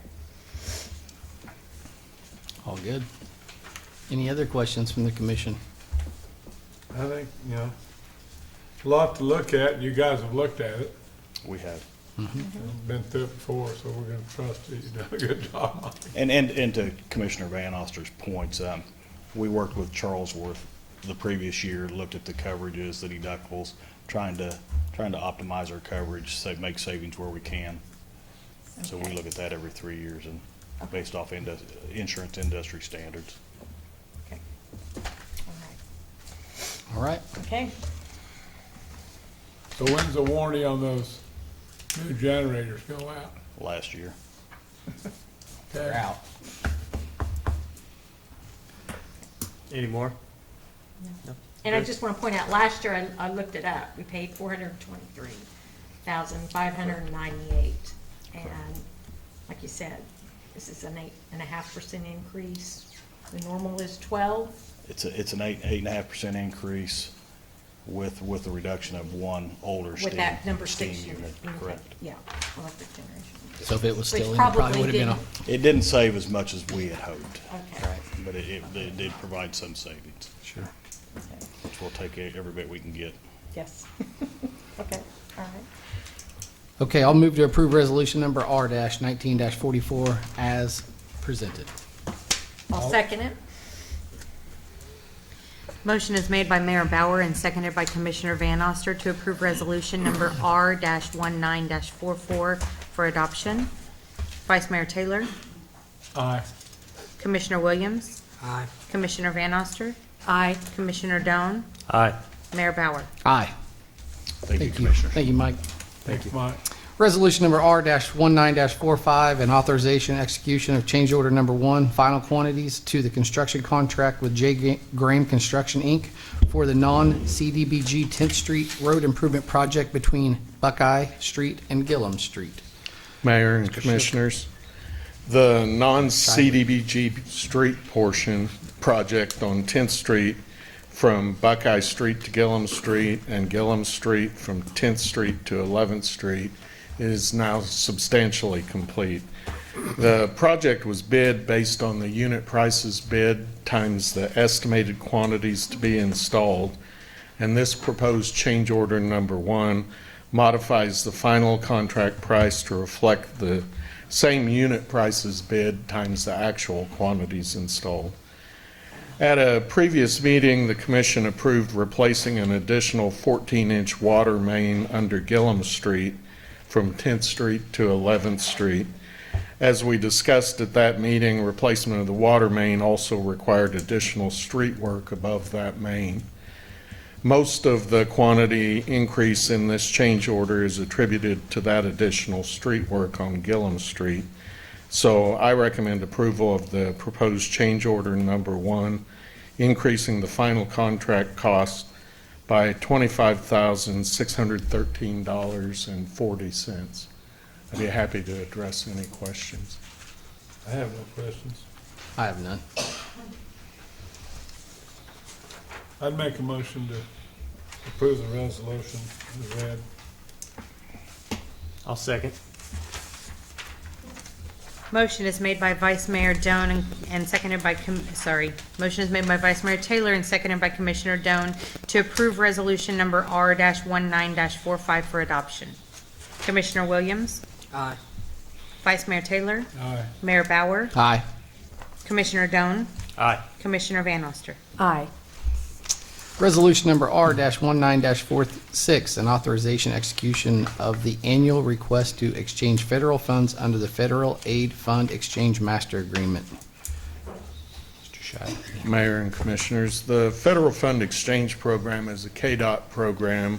Speaker 1: All good. Any other questions from the commission?
Speaker 5: I think, a lot to look at, and you guys have looked at it.
Speaker 17: We have.
Speaker 5: Been through it before, so we're gonna trust that you've done a good job, Mike.
Speaker 17: And to Commissioner Van Oster's points, we worked with Charlesworth the previous year, looked at the coverages, the deductibles, trying to optimize our coverage, make savings where we can. So we look at that every 3 years and based off insurance industry standards.
Speaker 6: Okay.
Speaker 1: All right.
Speaker 6: Okay.
Speaker 5: So when's the warranty on those new generators go out?
Speaker 17: Last year.
Speaker 1: They're out.
Speaker 9: Any more?
Speaker 6: And I just want to point out, last year, I looked it up, we paid 423,598. And like you said, this is an 8.5% increase. The normal is 12.
Speaker 17: It's an 8.5% increase with a reduction of one older
Speaker 6: With that number
Speaker 17: steam
Speaker 6: 6
Speaker 17: unit. Correct.
Speaker 6: Yeah, electric generation.
Speaker 1: So if it was
Speaker 6: Which
Speaker 1: still in, it probably
Speaker 6: probably
Speaker 1: would have been
Speaker 17: It didn't save as much as we had hoped.
Speaker 6: Okay.
Speaker 17: But it did provide some savings.
Speaker 1: Sure.
Speaker 6: Okay.
Speaker 17: Which we'll take every bit we can get.
Speaker 6: Yes. Okay, all right.
Speaker 1: Okay, I'll move to approve resolution number R-19-44 as presented.
Speaker 6: I'll second it.
Speaker 3: Motion is made by Mayor Bauer and seconded by Commissioner Van Oster to approve resolution number R-19-44 for adoption. Vice Mayor Taylor,
Speaker 5: Aye.
Speaker 3: Commissioner Williams,
Speaker 12: Aye.
Speaker 3: Commissioner Van Oster,
Speaker 6: Aye.
Speaker 3: Commissioner Doan,
Speaker 9: Aye.
Speaker 3: Mayor Bauer.
Speaker 1: Aye.
Speaker 17: Thank you, Commissioner.
Speaker 1: Thank you, Mike.
Speaker 5: Thanks, Mike.
Speaker 1: Resolution number R-19-45 and authorization execution of change order number 1, final quantities to the construction contract with J. Graham Construction, Inc. for the non-CDBG 10th Street Road Improvement Project between Buckeye Street and Gillum Street.
Speaker 18: Mayor and Commissioners, the non-CDBG street portion project on 10th Street from Buckeye Street to Gillum Street and Gillum Street from 10th Street to 11th Street is now substantially complete. The project was bid based on the unit prices bid times the estimated quantities to be installed, and this proposed change order number 1 modifies the final contract price to reflect the same unit prices bid times the actual quantities installed. At a previous meeting, the commission approved replacing an additional 14-inch water main under Gillum Street from 10th Street to 11th Street. As we discussed at that meeting, replacement of the water main also required additional street work above that main. Most of the quantity increase in this change order is attributed to that additional street work on Gillum Street. So I recommend approval of the proposed change order number 1, increasing the final contract cost by $25,613.40. I'd be happy to address any questions.
Speaker 5: I have no questions.
Speaker 1: I have none.
Speaker 5: I'd make a motion to approve the resolution as read.
Speaker 9: I'll second.
Speaker 3: Motion is made by Vice Mayor Doan and seconded by, motion is made by Vice Mayor Taylor and seconded by Commissioner Doan to approve resolution number R-19-45 for adoption. Commissioner Williams,
Speaker 12: Aye.
Speaker 3: Vice Mayor Taylor,
Speaker 5: Aye.
Speaker 3: Mayor Bauer,
Speaker 1: Aye.
Speaker 3: Commissioner Doan,
Speaker 9: Aye.
Speaker 3: Commissioner Van Oster.
Speaker 6: Aye.
Speaker 1: Resolution number R-19-46, an authorization execution of the annual request to exchange federal funds under the Federal Aid Fund Exchange Master Agreement. Mr. Scheid.
Speaker 18: Mayor and Commissioners, the Federal Fund Exchange Program is a KDOT program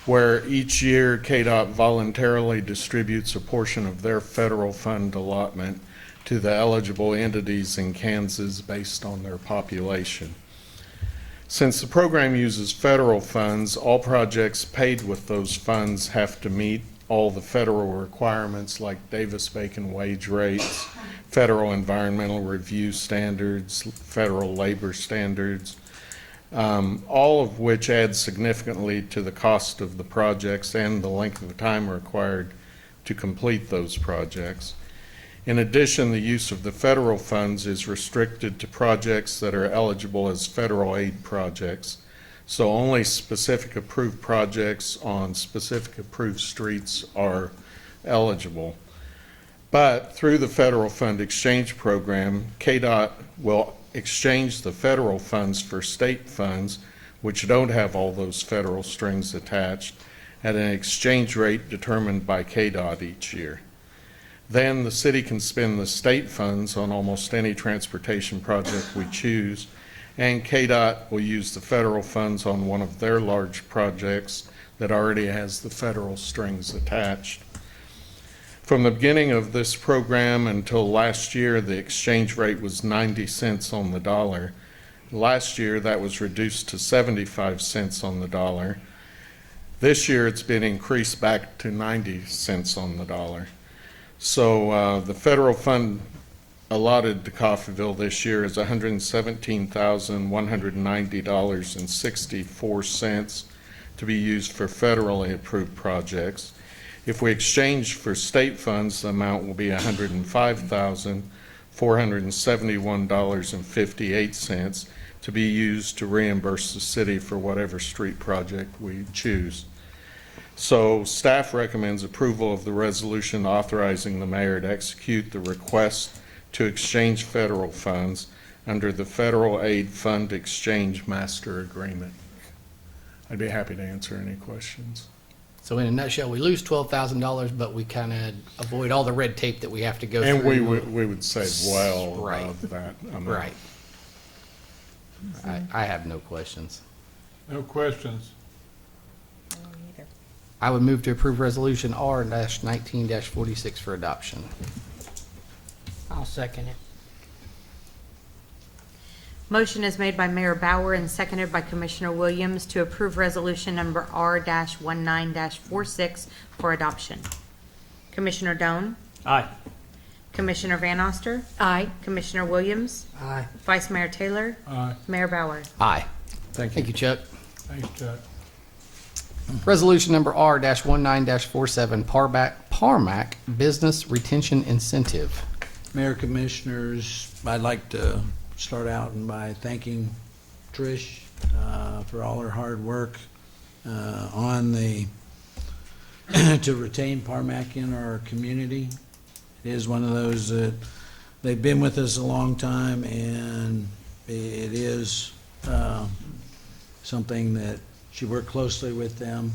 Speaker 18: where each year KDOT voluntarily distributes a portion of their federal fund allotment to the eligible entities in Kansas based on their population. Since the program uses federal funds, all projects paid with those funds have to meet all the federal requirements like Davis-Bacon wage rates, federal environmental review standards, federal labor standards, all of which add significantly to the cost of the projects and the length of time required to complete those projects. In addition, the use of the federal funds is restricted to projects that are eligible as federal aid projects. So only specific approved projects on specific approved streets are eligible. But through the federal fund exchange program, KDOT will exchange the federal funds for state funds, which don't have all those federal strings attached, at an exchange rate determined by KDOT each year. Then the city can spend the state funds on almost any transportation project we choose, and KDOT will use the federal funds on one of their large projects that already has the federal strings attached. From the beginning of this program until last year, the exchange rate was 90 cents on the dollar. Last year, that was reduced to 75 cents on the dollar. This year, it's been increased back to 90 cents on the dollar. So the federal fund allotted to Coffeyville this year is $117,190.64 to be used for federally approved projects. If we exchange for state funds, the amount will be $105,471.58 to be used to reimburse the city for whatever street project we choose. So staff recommends approval of the resolution authorizing the mayor to execute the request to exchange federal funds under the Federal Aid Fund Exchange Master Agreement. I'd be happy to answer any questions.
Speaker 1: So in a nutshell, we lose $12,000, but we kind of avoid all the red tape that we have to go
Speaker 18: And
Speaker 1: through.
Speaker 18: we would save well
Speaker 1: Right.
Speaker 18: of that amount.
Speaker 1: Right. I have no questions.
Speaker 5: No questions.
Speaker 1: I would move to approve Resolution R-19-46 for adoption.
Speaker 12: I'll second it.
Speaker 3: Motion is made by Mayor Bauer and seconded by Commissioner Williams to approve resolution number R-19-46 for adoption. Commissioner Doan?
Speaker 9: Aye.
Speaker 3: Commissioner Van Oster?
Speaker 6: Aye.
Speaker 3: Commissioner Williams?
Speaker 12: Aye.
Speaker 3: Vice Mayor Taylor?
Speaker 5: Aye.
Speaker 3: Mayor Bauer?
Speaker 1: Aye.
Speaker 18: Thank you.
Speaker 1: Thank you, Chuck.
Speaker 5: Thanks, Chuck.
Speaker 1: Resolution number R-19-47, Parmac Business Retention Incentive.
Speaker 7: Mayor, Commissioners, I'd like to start out by thanking Trish for all her hard work on the to retain Parmac in our community. It is one of those that they've been with us a long time, and it is something that she worked closely with them,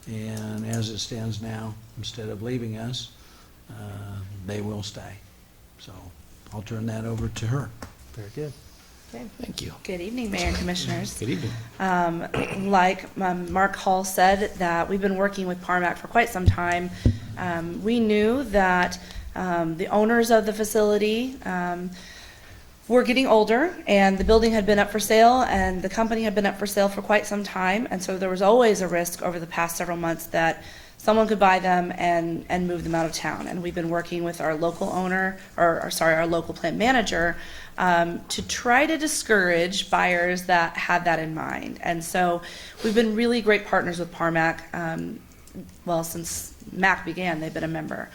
Speaker 7: and as it stands now, instead of leaving us, they will stay. So I'll turn that over to her.
Speaker 9: Very good.
Speaker 1: Thank you.
Speaker 19: Good evening, Mayor and Commissioners.
Speaker 1: Good evening.
Speaker 19: Like Mark Hall said, that we've been working with Parmac for quite some time. We knew that the owners of the facility were getting older, and the building had been up for sale, and the company had been up for sale for quite some time, and so there was always a risk over the past several months that someone could buy them and move them out of town. And we've been working with our local owner, our local plant manager, to try to discourage buyers that had that in mind. And so we've been really great partners with Parmac. Well, since MAC began, they've been a member.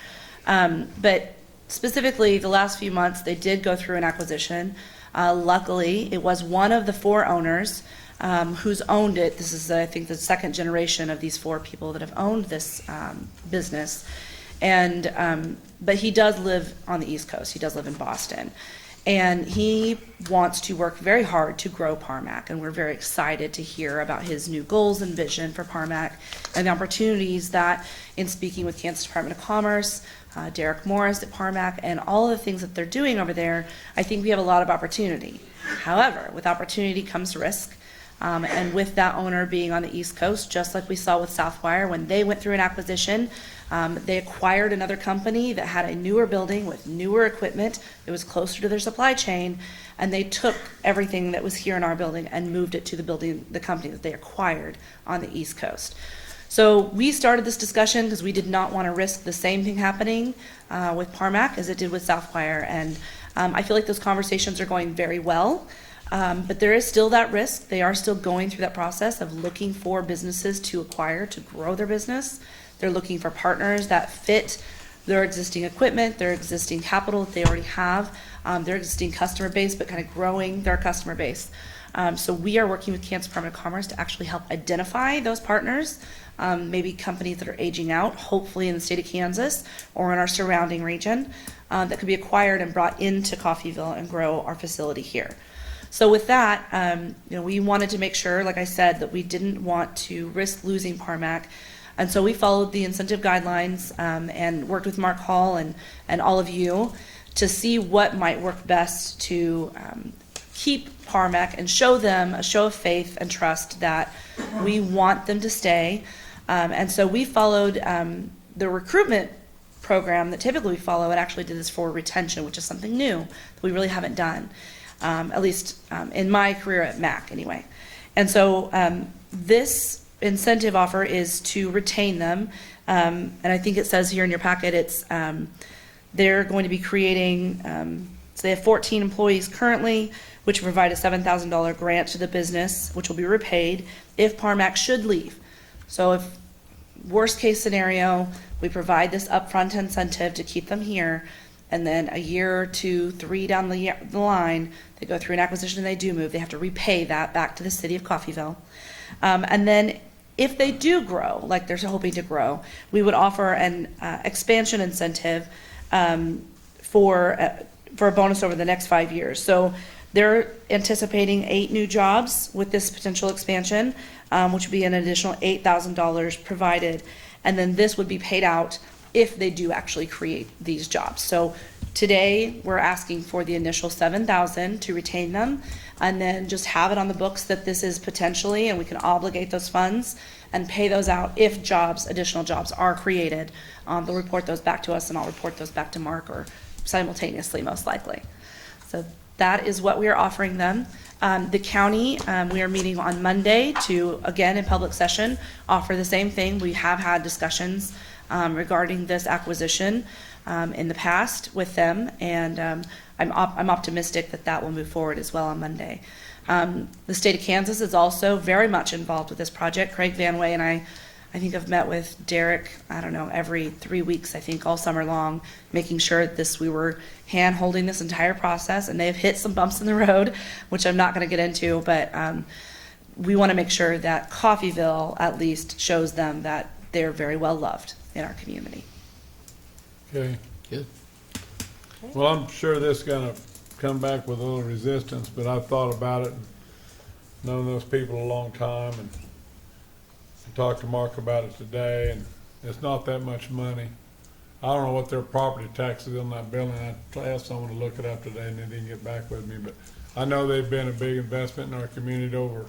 Speaker 19: But specifically, the last few months, they did go through an acquisition. Luckily, it was one of the four owners who's owned it. This is, I think, the second generation of these four people that have owned this business. And but he does live on the East Coast. He does live in Boston. And he wants to work very hard to grow Parmac, and we're very excited to hear about his new goals and vision for Parmac and the opportunities that, in speaking with Kansas Department of Commerce, Derek Morris at Parmac, and all of the things that they're doing over there, I think we have a lot of opportunity. However, with opportunity comes risk. And with that owner being on the East Coast, just like we saw with Southwire, when they went through an acquisition, they acquired another company that had a newer building with newer equipment. It was closer to their supply chain, and they took everything that was here in our building and moved it to the building, the company that they acquired on the East Coast. So we started this discussion because we did not want to risk the same thing happening with Parmac as it did with Southwire. And I feel like those conversations are going very well. But there is still that risk. They are still going through that process of looking for businesses to acquire, to grow their business. They're looking for partners that fit their existing equipment, their existing capital that they already have, their existing customer base, but kind of growing their customer base. So we are working with Kansas Department of Commerce to actually help identify those partners, maybe companies that are aging out, hopefully in the state of Kansas or in our surrounding region, that could be acquired and brought into Coffeyville and grow our facility here. So with that, we wanted to make sure, like I said, that we didn't want to risk losing Parmac. And so we followed the incentive guidelines and worked with Mark Hall and all of you to see what might work best to keep Parmac and show them a show of faith and trust that we want them to stay. And so we followed the recruitment program that typically we follow, and actually did this for retention, which is something new that we really haven't done. At least in my career at MAC anyway. And so this incentive offer is to retain them. And I think it says here in your packet, it's they're going to be creating, so they have 14 employees currently, which provide a $7,000 grant to the business, which will be repaid if Parmac should leave. So if worst case scenario, we provide this upfront incentive to keep them here, and then a year, 2, 3 down the line, they go through an acquisition and they do move. They have to repay that back to the city of Coffeyville. And then if they do grow, like they're hoping to grow, we would offer an expansion incentive for a bonus over the next 5 years. So they're anticipating 8 new jobs with this potential expansion, which would be an additional $8,000 provided. And then this would be paid out if they do actually create these jobs. So today we're asking for the initial $7,000 to retain them, and then just have it on the books that this is potentially, and we can obligate those funds and pay those out if jobs, additional jobs are created. They'll report those back to us, and I'll report those back to Mark, or simultaneously most likely. So that is what we are offering them. The county, we are meeting on Monday to, again, in public session, offer the same thing. We have had discussions regarding this acquisition in the past with them, and I'm optimistic that that will move forward as well on Monday. The state of Kansas is also very much involved with this project. Craig Van Way and I think I've met with Derek, I don't know, every 3 weeks, I think, all summer long, making sure that we were hand-holding this entire process, and they have hit some bumps in the road, which I'm not going to get into, but we want to make sure that Coffeyville at least shows them that they're very well loved in our community.
Speaker 5: Okay.
Speaker 1: Good.
Speaker 5: Well, I'm sure this is gonna come back with a little resistance, but I've thought about it and known those people a long time, and I talked to Mark about it today, and it's not that much money. I don't know what their property tax is on that building. I asked someone to look it up today and they didn't get back with me, but I know they've been a big investment in our community over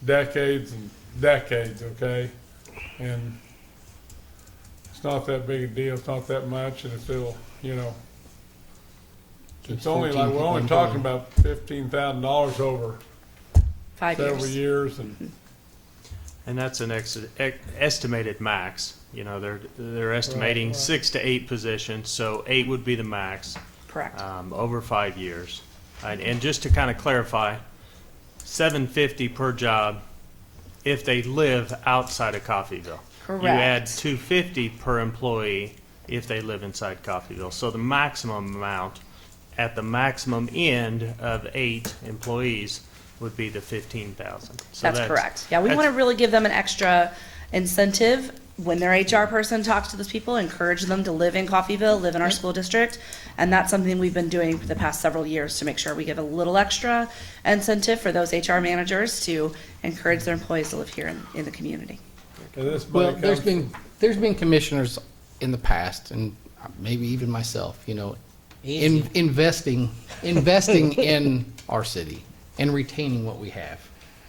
Speaker 5: decades and decades, okay? And it's not that big a deal, it's not that much, and it's still, it's only like, we're only talking about $15,000 over
Speaker 19: 5
Speaker 5: several
Speaker 19: years.
Speaker 5: years,
Speaker 9: And that's an estimated max. They're estimating
Speaker 5: Right.
Speaker 9: 6 to 8 positions, so 8 would be the max.
Speaker 19: Correct.
Speaker 9: Over 5 years. And just to kind of clarify, $750 per job if they live outside of Coffeyville.
Speaker 19: Correct.
Speaker 9: You add $250 per employee if they live inside Coffeyville. So the maximum amount at the maximum end of 8 employees would be the $15,000. So
Speaker 19: That's correct. Yeah, we want to really give them an extra incentive when their HR person talks to those people, encourage them to live in Coffeyville, live in our school district. And that's something we've been doing for the past several years to make sure we give a little extra incentive for those HR managers to encourage their employees to live here in the community.
Speaker 1: Well, there's been commissioners in the past, and maybe even myself, investing in our city and retaining what we have.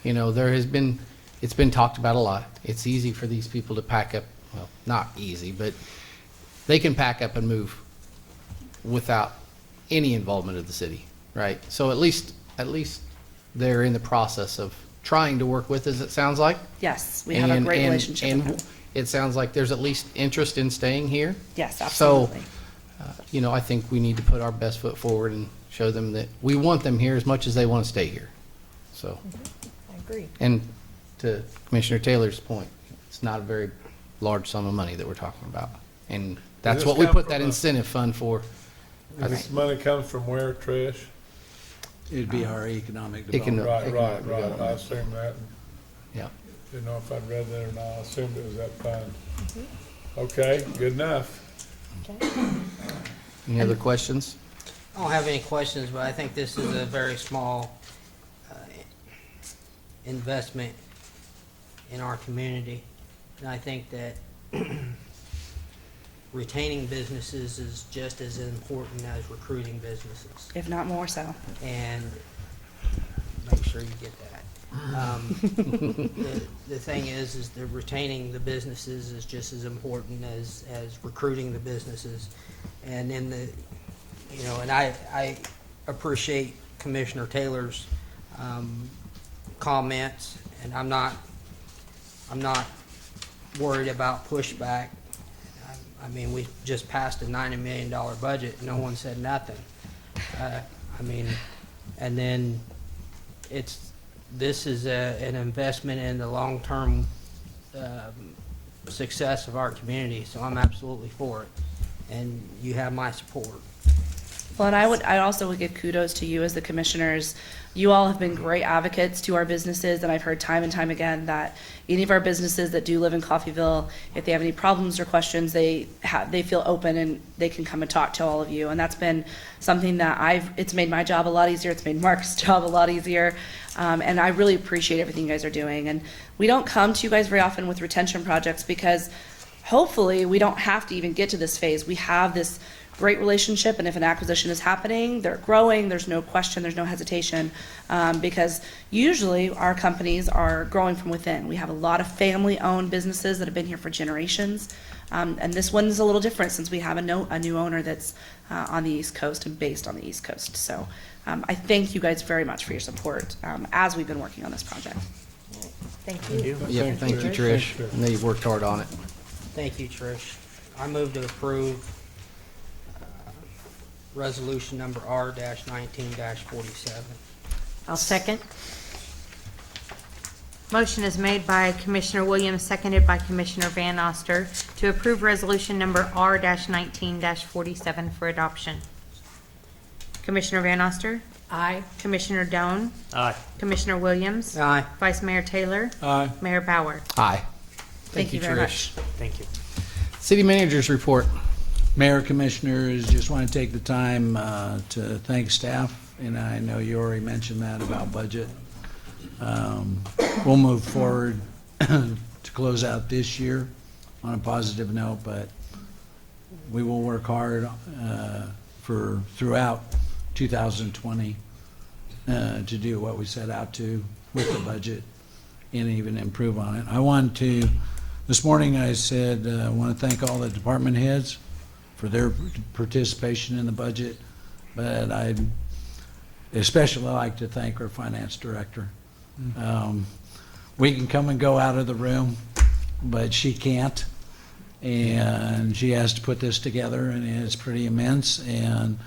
Speaker 1: You know, it's been talked about a lot. It's easy for these people to pack up, well, not easy, but they can pack up and move without any involvement of the city, right? So at least they're in the process of trying to work with us, it sounds like.
Speaker 19: Yes, we have a great relationship with
Speaker 1: And
Speaker 19: them.
Speaker 1: it sounds like there's at least interest in staying here.
Speaker 19: Yes, absolutely.
Speaker 1: So, you know, I think we need to put our best foot forward and show them that we want them here as much as they want to stay here. So,
Speaker 6: I agree.
Speaker 1: and to Commissioner Taylor's point, it's not a very large sum of money that we're talking about. And that's
Speaker 5: this
Speaker 1: what we
Speaker 5: come
Speaker 1: put
Speaker 5: from
Speaker 1: that
Speaker 5: a-
Speaker 1: incentive fund for.
Speaker 5: And this money comes from where, Trish?
Speaker 7: It'd be our economic
Speaker 1: Econo-
Speaker 7: development.
Speaker 5: Right,
Speaker 1: economic
Speaker 5: right. I
Speaker 1: development.
Speaker 5: assumed that.
Speaker 1: Yeah.
Speaker 5: Didn't know if I'd read that or not. I assumed it was that fund. Okay, good enough.
Speaker 1: Any other questions?
Speaker 12: I don't have any questions, but I think this is a very small investment in our community. And I think that retaining businesses is just as important as recruiting businesses.
Speaker 19: If not more so.
Speaker 12: And make sure you get that. The thing is that retaining the businesses is just as important as recruiting the businesses. And in the, you know, and I appreciate Commissioner Taylor's comments, and I'm not worried about pushback. I mean, we just passed a $90 million budget. No one said nothing. I mean, and then this is an investment in the long-term success of our community, so I'm absolutely for it. And you have my support.
Speaker 19: Well, and I also would give kudos to you as the commissioners. You all have been great advocates to our businesses, and I've heard time and time again that any of our businesses that do live in Coffeyville, if they have any problems or questions, they feel open and they can come and talk to all of you. And that's been something that it's made my job a lot easier. It's made Mark's job a lot easier. And I really appreciate everything you guys are doing. And we don't come to you guys very often with retention projects because hopefully we don't have to even get to this phase. We have this great relationship, and if an acquisition is happening, they're growing, there's no question, there's no hesitation, because usually our companies are growing from within. We have a lot of family-owned businesses that have been here for generations, and this one's a little different since we have a new owner that's on the East Coast and based on the East Coast. So I thank you guys very much for your support as we've been working on this project.
Speaker 6: Thank you.
Speaker 1: Yeah, thank you, Trish. I know you've worked hard on it.
Speaker 12: Thank you, Trish. I move to approve resolution number R-19-47.
Speaker 6: I'll second.
Speaker 3: Motion is made by Commissioner Williams, seconded by Commissioner Van Oster, to approve resolution number R-19-47 for adoption. Commissioner Van Oster?
Speaker 6: Aye.
Speaker 3: Commissioner Doan?
Speaker 9: Aye.
Speaker 3: Commissioner Williams?
Speaker 12: Aye.
Speaker 3: Vice Mayor Taylor?
Speaker 5: Aye.
Speaker 3: Mayor Bauer?
Speaker 1: Aye.
Speaker 19: Thank you very much.
Speaker 9: Thank you.
Speaker 1: City Manager's report.
Speaker 7: Mayor, Commissioners, just want to take the time to thank staff, and I know you already mentioned that about budget. We'll move forward to close out this year on a positive note, but we will work hard throughout 2020 to do what we set out to with the budget and even improve on it. This morning I said I want to thank all the department heads for their participation in the budget, but I'd especially like to thank our finance director. We can come and go out of the room, but she can't, and she has to put this together, and it's pretty immense, and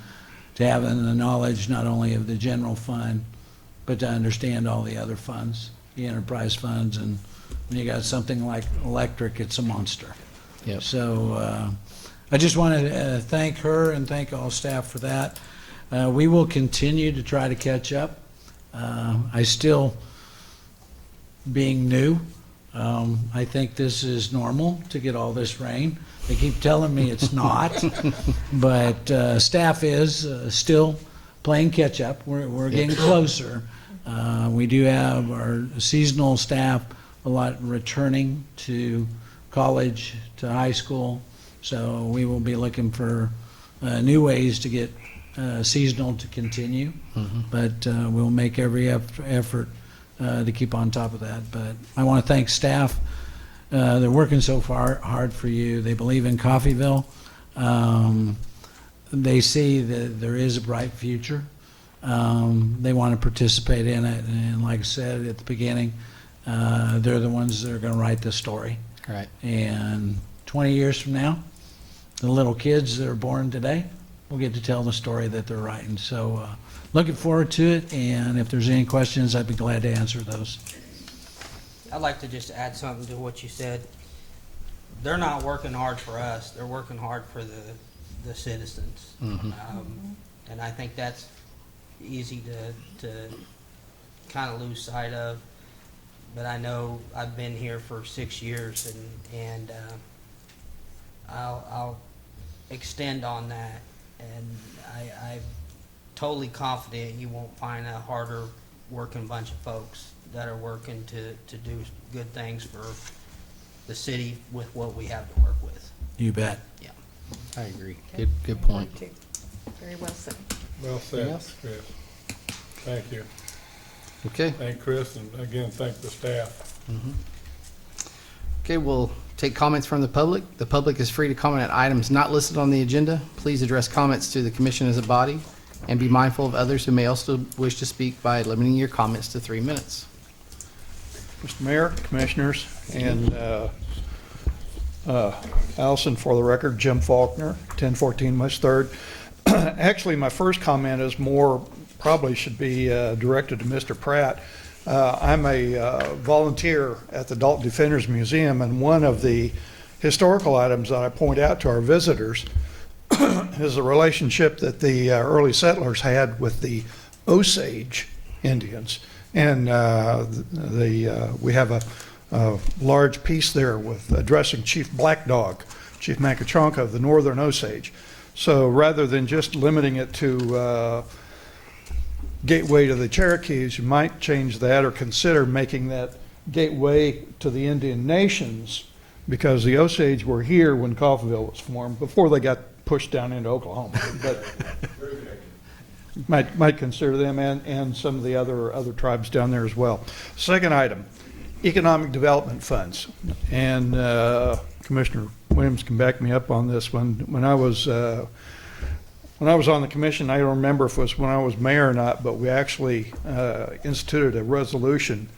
Speaker 7: to have the knowledge not only of the general fund, but to understand all the other funds, the enterprise funds, and when you got something like electric, it's a monster.
Speaker 1: Yep.
Speaker 7: So I just want to thank her and thank all staff for that. We will continue to try to catch up. I still, being new, I think this is normal to get all this rain. They keep telling me it's not, but staff is still playing catch up. We're getting closer. We do have our seasonal staff a lot returning to college, to high school. So we will be looking for new ways to get seasonal to continue, but we'll make every effort to keep on top of that. But I want to thank staff. They're working so hard for you. They believe in Coffeyville. They see that there is a bright future. They want to participate in it. And like I said at the beginning, they're the ones that are going to write the story.
Speaker 1: Right.
Speaker 7: And 20 years from now, the little kids that are born today will get to tell the story that they're writing. So looking forward to it. And if there's any questions, I'd be glad to answer those.
Speaker 12: I'd like to just add something to what you said. They're not working hard for us. They're working hard for the citizens.
Speaker 1: Mhm.
Speaker 12: And I think that's easy to kind of lose sight of. But I know I've been here for 6 years, and I'll extend on that. And I'm totally confident you won't find a harder working bunch of folks that are working to do good things for the city with what we have to work with.
Speaker 7: You bet.
Speaker 12: Yeah.
Speaker 1: I agree. Good point.
Speaker 6: Very well said.
Speaker 5: Well
Speaker 1: Anything
Speaker 5: said,
Speaker 1: else?
Speaker 5: Chris. Thank you.
Speaker 1: Okay.
Speaker 5: Thank Chris, and again, thank the staff.
Speaker 1: Okay, we'll take comments from the public. The public is free to comment on items not listed on the agenda. Please address comments to the commission as a body, and be mindful of others who may also wish to speak by limiting your comments to 3 minutes.
Speaker 20: Mr. Mayor, Commissioners, and Allison, for the record, Jim Faulkner, 1014 West 3rd. Actually, my first comment is probably should be directed to Mr. Pratt. I'm a volunteer at the Dalton Defenders Museum, and one of the historical items that I point out to our visitors is the relationship that the early settlers had with the Osage Indians. And we have a large piece there with addressing Chief Black Dog, Chief Mankachonka of the Northern Osage. So rather than just limiting it to gateway to the Cherokees, you might change that or consider making that gateway to the Indian nations, because the Osage were here when Coffeyville was formed, before they got pushed down into Oklahoma. But might consider them and some of the other tribes down there as well. Second item, economic development funds. And Commissioner Williams can back me up on this one. When I was on the commission, I don't remember if it was when I was mayor or not, but we actually instituted a resolution,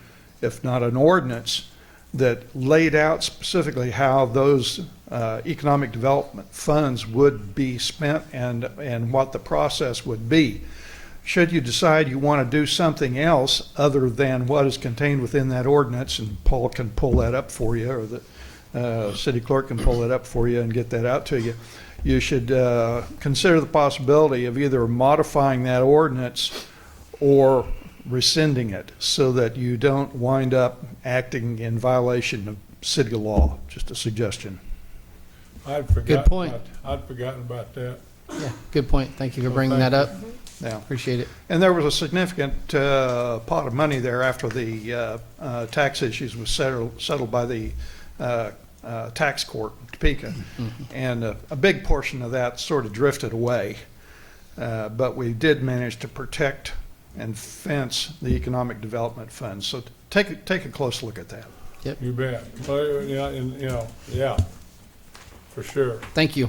Speaker 20: if not an ordinance, that laid out specifically how those economic development funds would be spent and what the process would be. Should you decide you want to do something else other than what is contained within that ordinance, and Paul can pull that up for you, or the city clerk can pull it up for you and get that out to you, you should consider the possibility of either modifying that ordinance or rescinding it, so that you don't wind up acting in violation of city law. Just a suggestion.
Speaker 1: Good point.
Speaker 5: I'd forgotten about that.
Speaker 1: Yeah, good point. Thank you for bringing that up.
Speaker 20: Yeah.
Speaker 1: Appreciate it.
Speaker 20: And there was a significant pot of money there after the tax issues was settled by the tax court in Topeka. And a big portion of that sort of drifted away. But we did manage to protect and fence the economic development funds. So take a close look at that.
Speaker 1: Yep.
Speaker 5: You bet. Well, yeah, and, yeah, for sure.
Speaker 1: Thank you.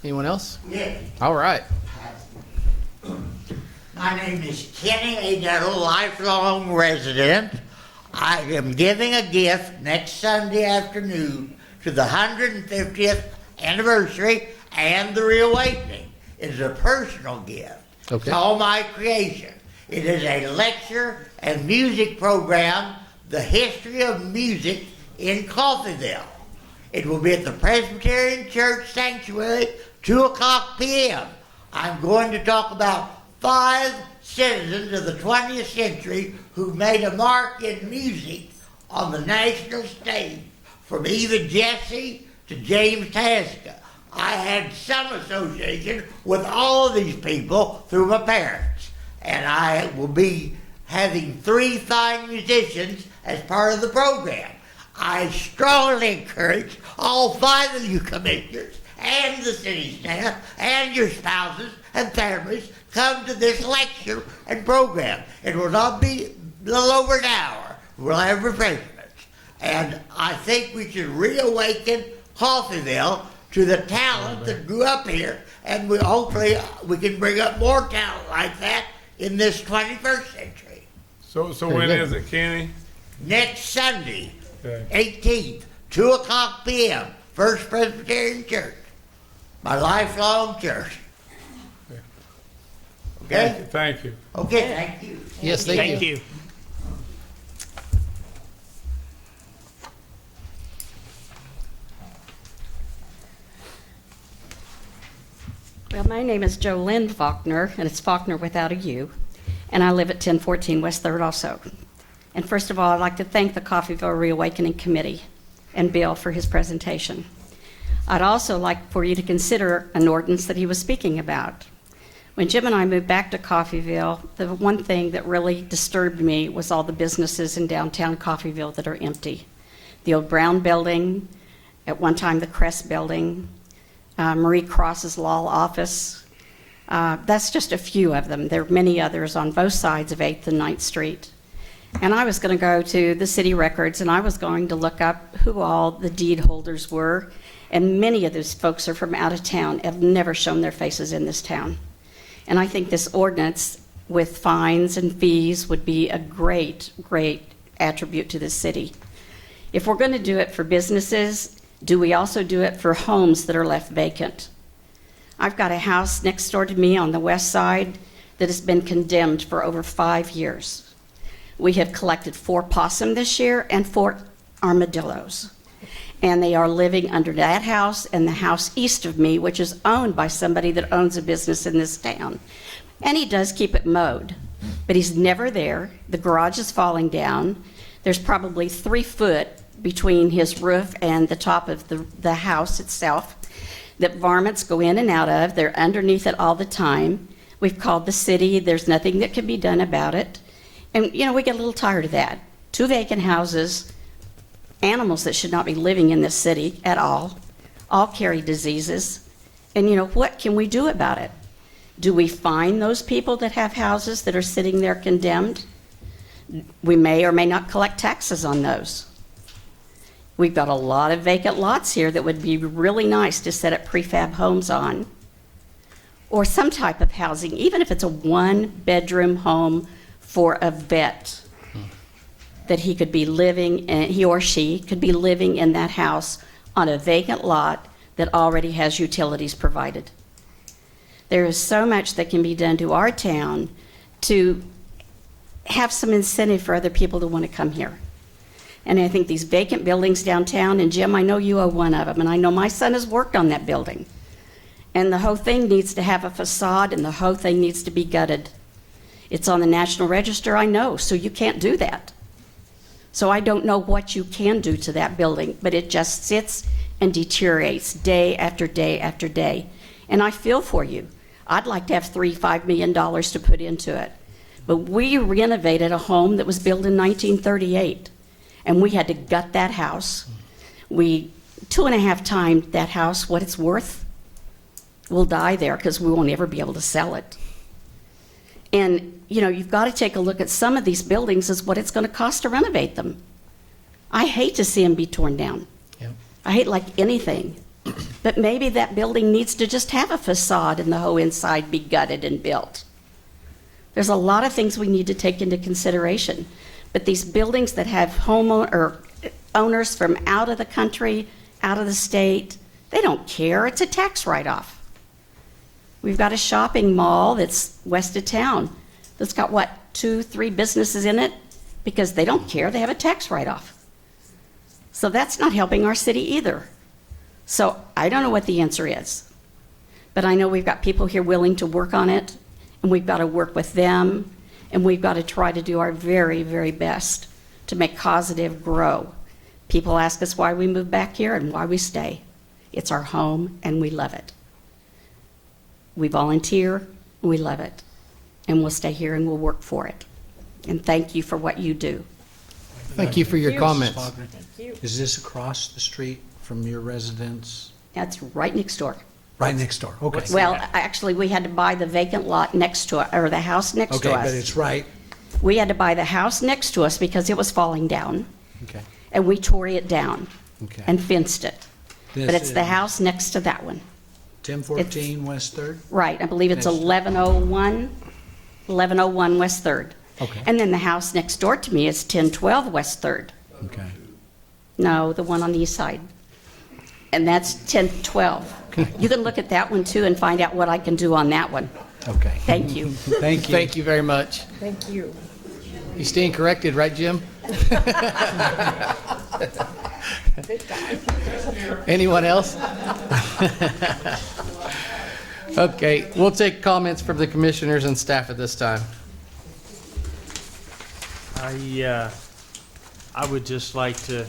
Speaker 1: Anyone else?
Speaker 21: Yeah.
Speaker 1: All right.
Speaker 21: My name is Kenny A. Nettle, lifelong resident. I am giving a gift next Sunday afternoon to the 150th anniversary and the reawakening. It is a personal gift.
Speaker 1: Okay.
Speaker 21: It's all my creation. It is a lecture and music program, The History of Music in Coffeyville. It will be at the Presbyterian Church Sanctuary, 2:00 p.m. I'm going to talk about 5 citizens of the 20th century who made a mark in music on the national stage, from Eva Jesse to James Tasca. I had some association with all of these people through my parents, and I will be having 3 fine musicians as part of the program. I strongly encourage all 5 of you commissioners and the city staff and your spouses and families come to this lecture and program. It will not be little over an hour. We'll have refreshments. And I think we should reawaken Coffeyville to the talent that grew up here. And hopefully we can bring up more talent like that in this 21st century.
Speaker 5: So when is it, Kenny?
Speaker 21: Next Sunday,
Speaker 5: Okay.
Speaker 21: 18th, 2 o'clock p.m., First Presbyterian Church, my lifelong church. Okay?
Speaker 5: Thank you.
Speaker 21: Okay, thank you.
Speaker 1: Yes, thank you.
Speaker 2: Well, my name is Jolynn Faulkner, and it's Faulkner without a U, and I live at 1014 West 3rd also. And first of all, I'd like to thank the Coffeyville Reawakening Committee and Bill for his presentation. I'd also like for you to consider an ordinance that he was speaking about. When Jim and I moved back to Coffeyville, the one thing that really disturbed me was all the businesses in downtown Coffeyville that are empty. The old Brown Building, at one time the Crest Building, Marie Cross's law office. That's just a few of them. There are many others on both sides of 8th and 9th Street. And I was going to go to the city records and I was going to look up who all the deed holders were. And many of those folks are from out of town, have never shown their faces in this town. And I think this ordinance with fines and fees would be a great, great attribute to the city. If we're going to do it for businesses, do we also do it for homes that are left vacant? I've got a house next door to me on the west side that has been condemned for over 5 years. We have collected 4 possum this year and 4 armadillos. And they are living under that house and the house east of me, which is owned by somebody that owns a business in this town. And he does keep it mowed, but he's never there. The garage is falling down. There's probably 3 foot between his roof and the top of the house itself that varmints go in and out of. They're underneath it all the time. We've called the city. There's nothing that can be done about it. And, you know, we get a little tired of that. 2 vacant houses, animals that should not be living in this city at all carry diseases. And, you know, what can we do about it? Do we fine those people that have houses that are sitting there condemned? We may or may not collect taxes on those. We've got a lot of vacant lots here that would be really nice to set up prefab homes on. Or some type of housing, even if it's a 1-bedroom home for a vet, that he could be living, he or she could be living in that house on a vacant lot that already has utilities provided. There is so much that can be done to our town to have some incentive for other people to want to come here. And I think these vacant buildings downtown, and Jim, I know you owe one of them, and I know my son has worked on that building. And the whole thing needs to have a facade, and the whole thing needs to be gutted. It's on the National Register, I know, so you can't do that. So I don't know what you can do to that building, but it just sits and deteriorates day after day after day. And I feel for you. I'd like to have $3-5 million to put into it. But we renovated a home that was built in 1938, and we had to gut that house. We 2.5 times that house what it's worth. We'll die there because we won't ever be able to sell it. And, you know, you've got to take a look at some of these buildings as what it's going to cost to renovate them. I hate to see them be torn down.
Speaker 1: Yep.
Speaker 2: I hate like anything. But maybe that building needs to just have a facade and the whole inside be gutted and built. There's a lot of things we need to take into consideration. But these buildings that have owners from out of the country, out of the state, they don't care. It's a tax write-off. We've got a shopping mall that's west of town that's got, 2-3 businesses in it because they don't care. They have a tax write-off. So that's not helping our city either. So I don't know what the answer is. But I know we've got people here willing to work on it, and we've got to work with them, and we've got to try to do our very, very best to make Causative grow. People ask us why we move back here and why we stay. It's our home, and we love it. We volunteer, we love it, and we'll stay here and we'll work for it. And thank you for what you do.
Speaker 1: Thank you for your comments.
Speaker 6: Thank you.
Speaker 7: Is this across the street from your residence?
Speaker 2: That's right next door.
Speaker 7: Right next door, okay.
Speaker 2: Well, actually, we had to buy the vacant lot next to it, or the house next to
Speaker 7: Okay,
Speaker 2: us.
Speaker 7: but it's right
Speaker 2: We had to buy the house next to us because it was falling down,
Speaker 1: Okay.
Speaker 2: and we tore it down
Speaker 1: Okay.
Speaker 2: and fenced it. But
Speaker 7: This
Speaker 2: it's the
Speaker 7: is
Speaker 2: house next to that one.
Speaker 7: 1014 West Third?
Speaker 2: Right, I believe it's
Speaker 7: Next to-
Speaker 2: 1101 West Third.
Speaker 7: Okay.
Speaker 2: And then the house next door to me is 1012 West Third.
Speaker 7: Okay.
Speaker 2: No, the one on the east side. And that's 1012. You can look at that one too and find out what I can do on that one.
Speaker 1: Okay.
Speaker 2: Thank you.
Speaker 7: Thank you.
Speaker 1: Thank you very much.
Speaker 6: Thank you.
Speaker 1: You stand corrected, right, Jim? Anyone else? Okay, we'll take comments from the commissioners and staff at this time.
Speaker 9: I would just like to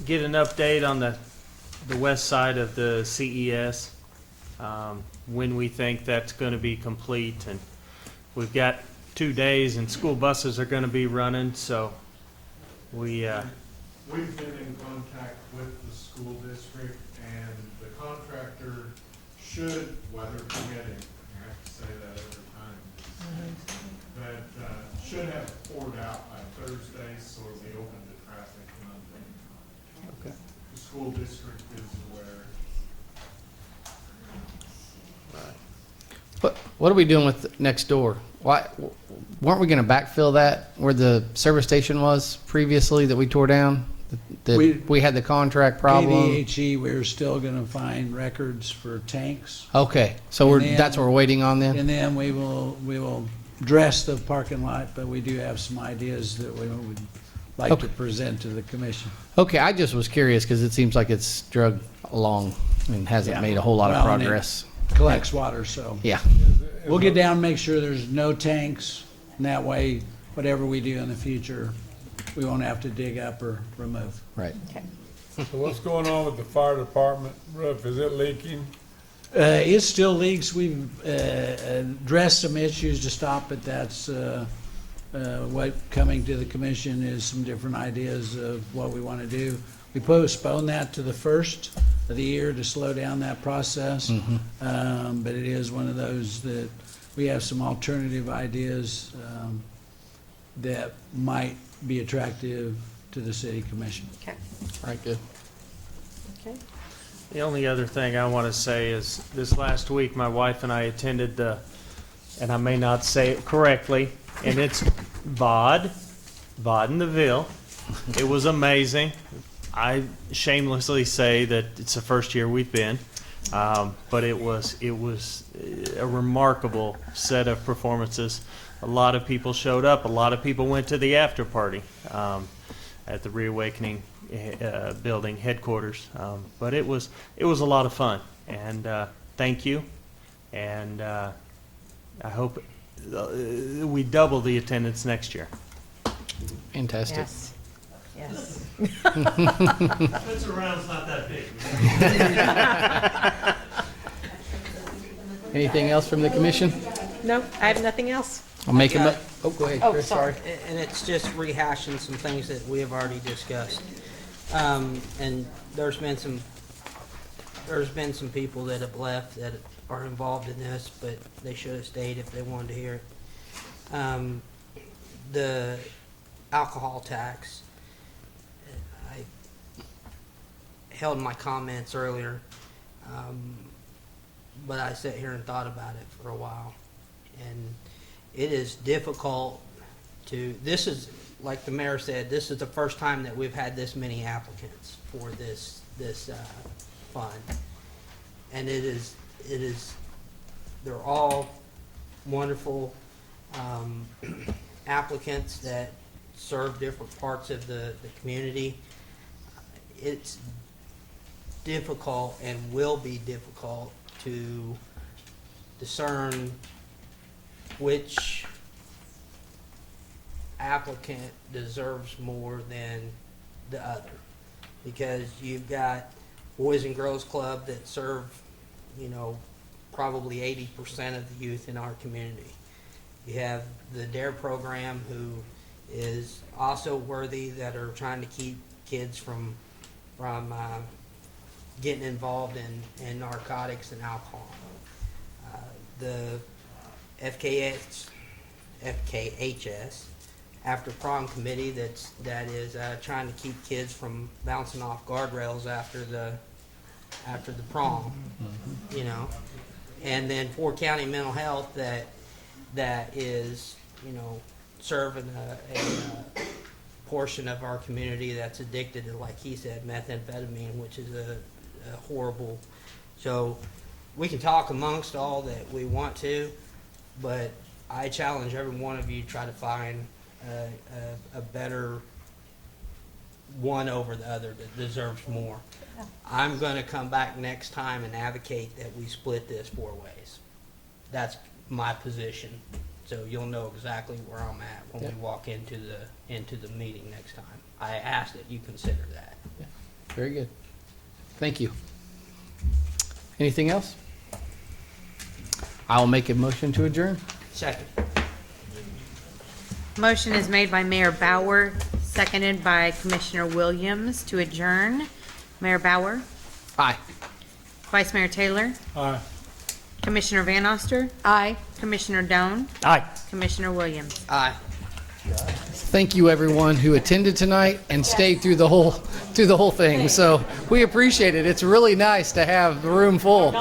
Speaker 9: get an update on the west side of the CES, when we think that's going to be complete. And we've got 2 days and school buses are going to be running, so we,
Speaker 18: We've been in contact with the school district, and the contractor should, weather permitting, I have to say that every time, that should have poured out by Thursday, so it'll be open to traffic Monday.
Speaker 1: Okay.
Speaker 18: The school district is aware.
Speaker 1: What are we doing with next door? Why, weren't we going to backfill that where the service station was previously that we tore down? That we had the contract problem?
Speaker 7: KDHE, we're still going to find records for tanks.
Speaker 1: Okay, so
Speaker 7: And then-
Speaker 1: that's what we're waiting on then?
Speaker 7: And then we will dress the parking lot, but we do have some ideas that we would like
Speaker 1: Okay.
Speaker 7: to present to the commission.
Speaker 1: Okay, I just was curious because it seems like it's drug along and hasn't
Speaker 7: Yeah.
Speaker 1: made a whole lot of
Speaker 7: Well, and it
Speaker 1: progress.
Speaker 7: Collects water, so.
Speaker 1: Yeah.
Speaker 7: We'll get down and make sure there's no tanks, and that way, whatever we do in the future, we won't have to dig up or remove.
Speaker 1: Right.
Speaker 5: So what's going on with the fire department roof? Is it leaking?
Speaker 7: It still leaks. We've addressed some issues to stop it. That's what coming to the commission is some different ideas of what we want to do. We postponed that to the first of the year to slow down that process. But it is one of those that we have some alternative ideas that might be attractive to the city commission.
Speaker 6: Okay.
Speaker 1: All right, good.
Speaker 6: Okay.
Speaker 9: the only other thing I want to say is this last week, my wife and I attended the, and I may not say it correctly, and it's VOD in the Ville. It was amazing. I shamelessly say that it's the first year we've been, but it was a remarkable set of performances. A lot of people showed up. A lot of people went to the after party at the Reawakening building headquarters. But it was a lot of fun, and thank you. And I hope we double the attendance next year.
Speaker 1: Fantastic.
Speaker 6: Yes. Yes.
Speaker 9: Spencer Round's not that big.
Speaker 1: Anything else from the commission?
Speaker 6: No, I have nothing else.
Speaker 1: I'll make
Speaker 12: Yeah.
Speaker 1: oh, go ahead,
Speaker 6: Oh,
Speaker 1: Chris,
Speaker 6: sorry.
Speaker 1: sorry.
Speaker 12: And it's just rehashing some things that we have already discussed. And there's been some people that have left that are involved in this, but they should have stayed if they wanted to hear it. The alcohol tax, I held my comments earlier, but I sat here and thought about it for a while. And it is difficult this is, like the mayor said, this is the first time that we've had this many applicants for this fund. And it is, they're all wonderful applicants that serve different parts of the community. It's difficult and will be difficult to discern which applicant deserves more than the other. Because you've got Boys and Girls Club that serve, probably 80% of the youth in our community. You have the DARE program, who is also worthy, that are trying to keep kids from getting involved in narcotics and alcohol. The FKS FKHS, after prom committee that is trying to keep kids from bouncing off guardrails after the prom, you know. And then Ford County Mental Health that is, you know, serving a portion of our community that's addicted to, like he said, methamphetamine, which is a horrible. So we can talk amongst all that we want to, but I challenge every one of you to try to find a better one over the other that deserves more. I'm going to come back next time and advocate that we split this 4 ways. That's my position. So you'll know exactly where I'm at when we walk into the meeting next time. I ask that you consider that.
Speaker 1: Very good. Thank you. Anything else? I'll make a motion to adjourn.
Speaker 12: Second.
Speaker 3: Motion is made by Mayor Bauer, seconded by Commissioner Williams to adjourn. Mayor Bauer?
Speaker 1: Aye.
Speaker 3: Vice Mayor Taylor?
Speaker 5: Aye.
Speaker 3: Commissioner Van Oster?
Speaker 2: Aye.
Speaker 3: Commissioner Doan?
Speaker 9: Aye.
Speaker 3: Commissioner Williams?
Speaker 12: Aye.
Speaker 1: Thank you, everyone who attended tonight and stayed through the whole thing. So we appreciate it. It's really nice to have the room full.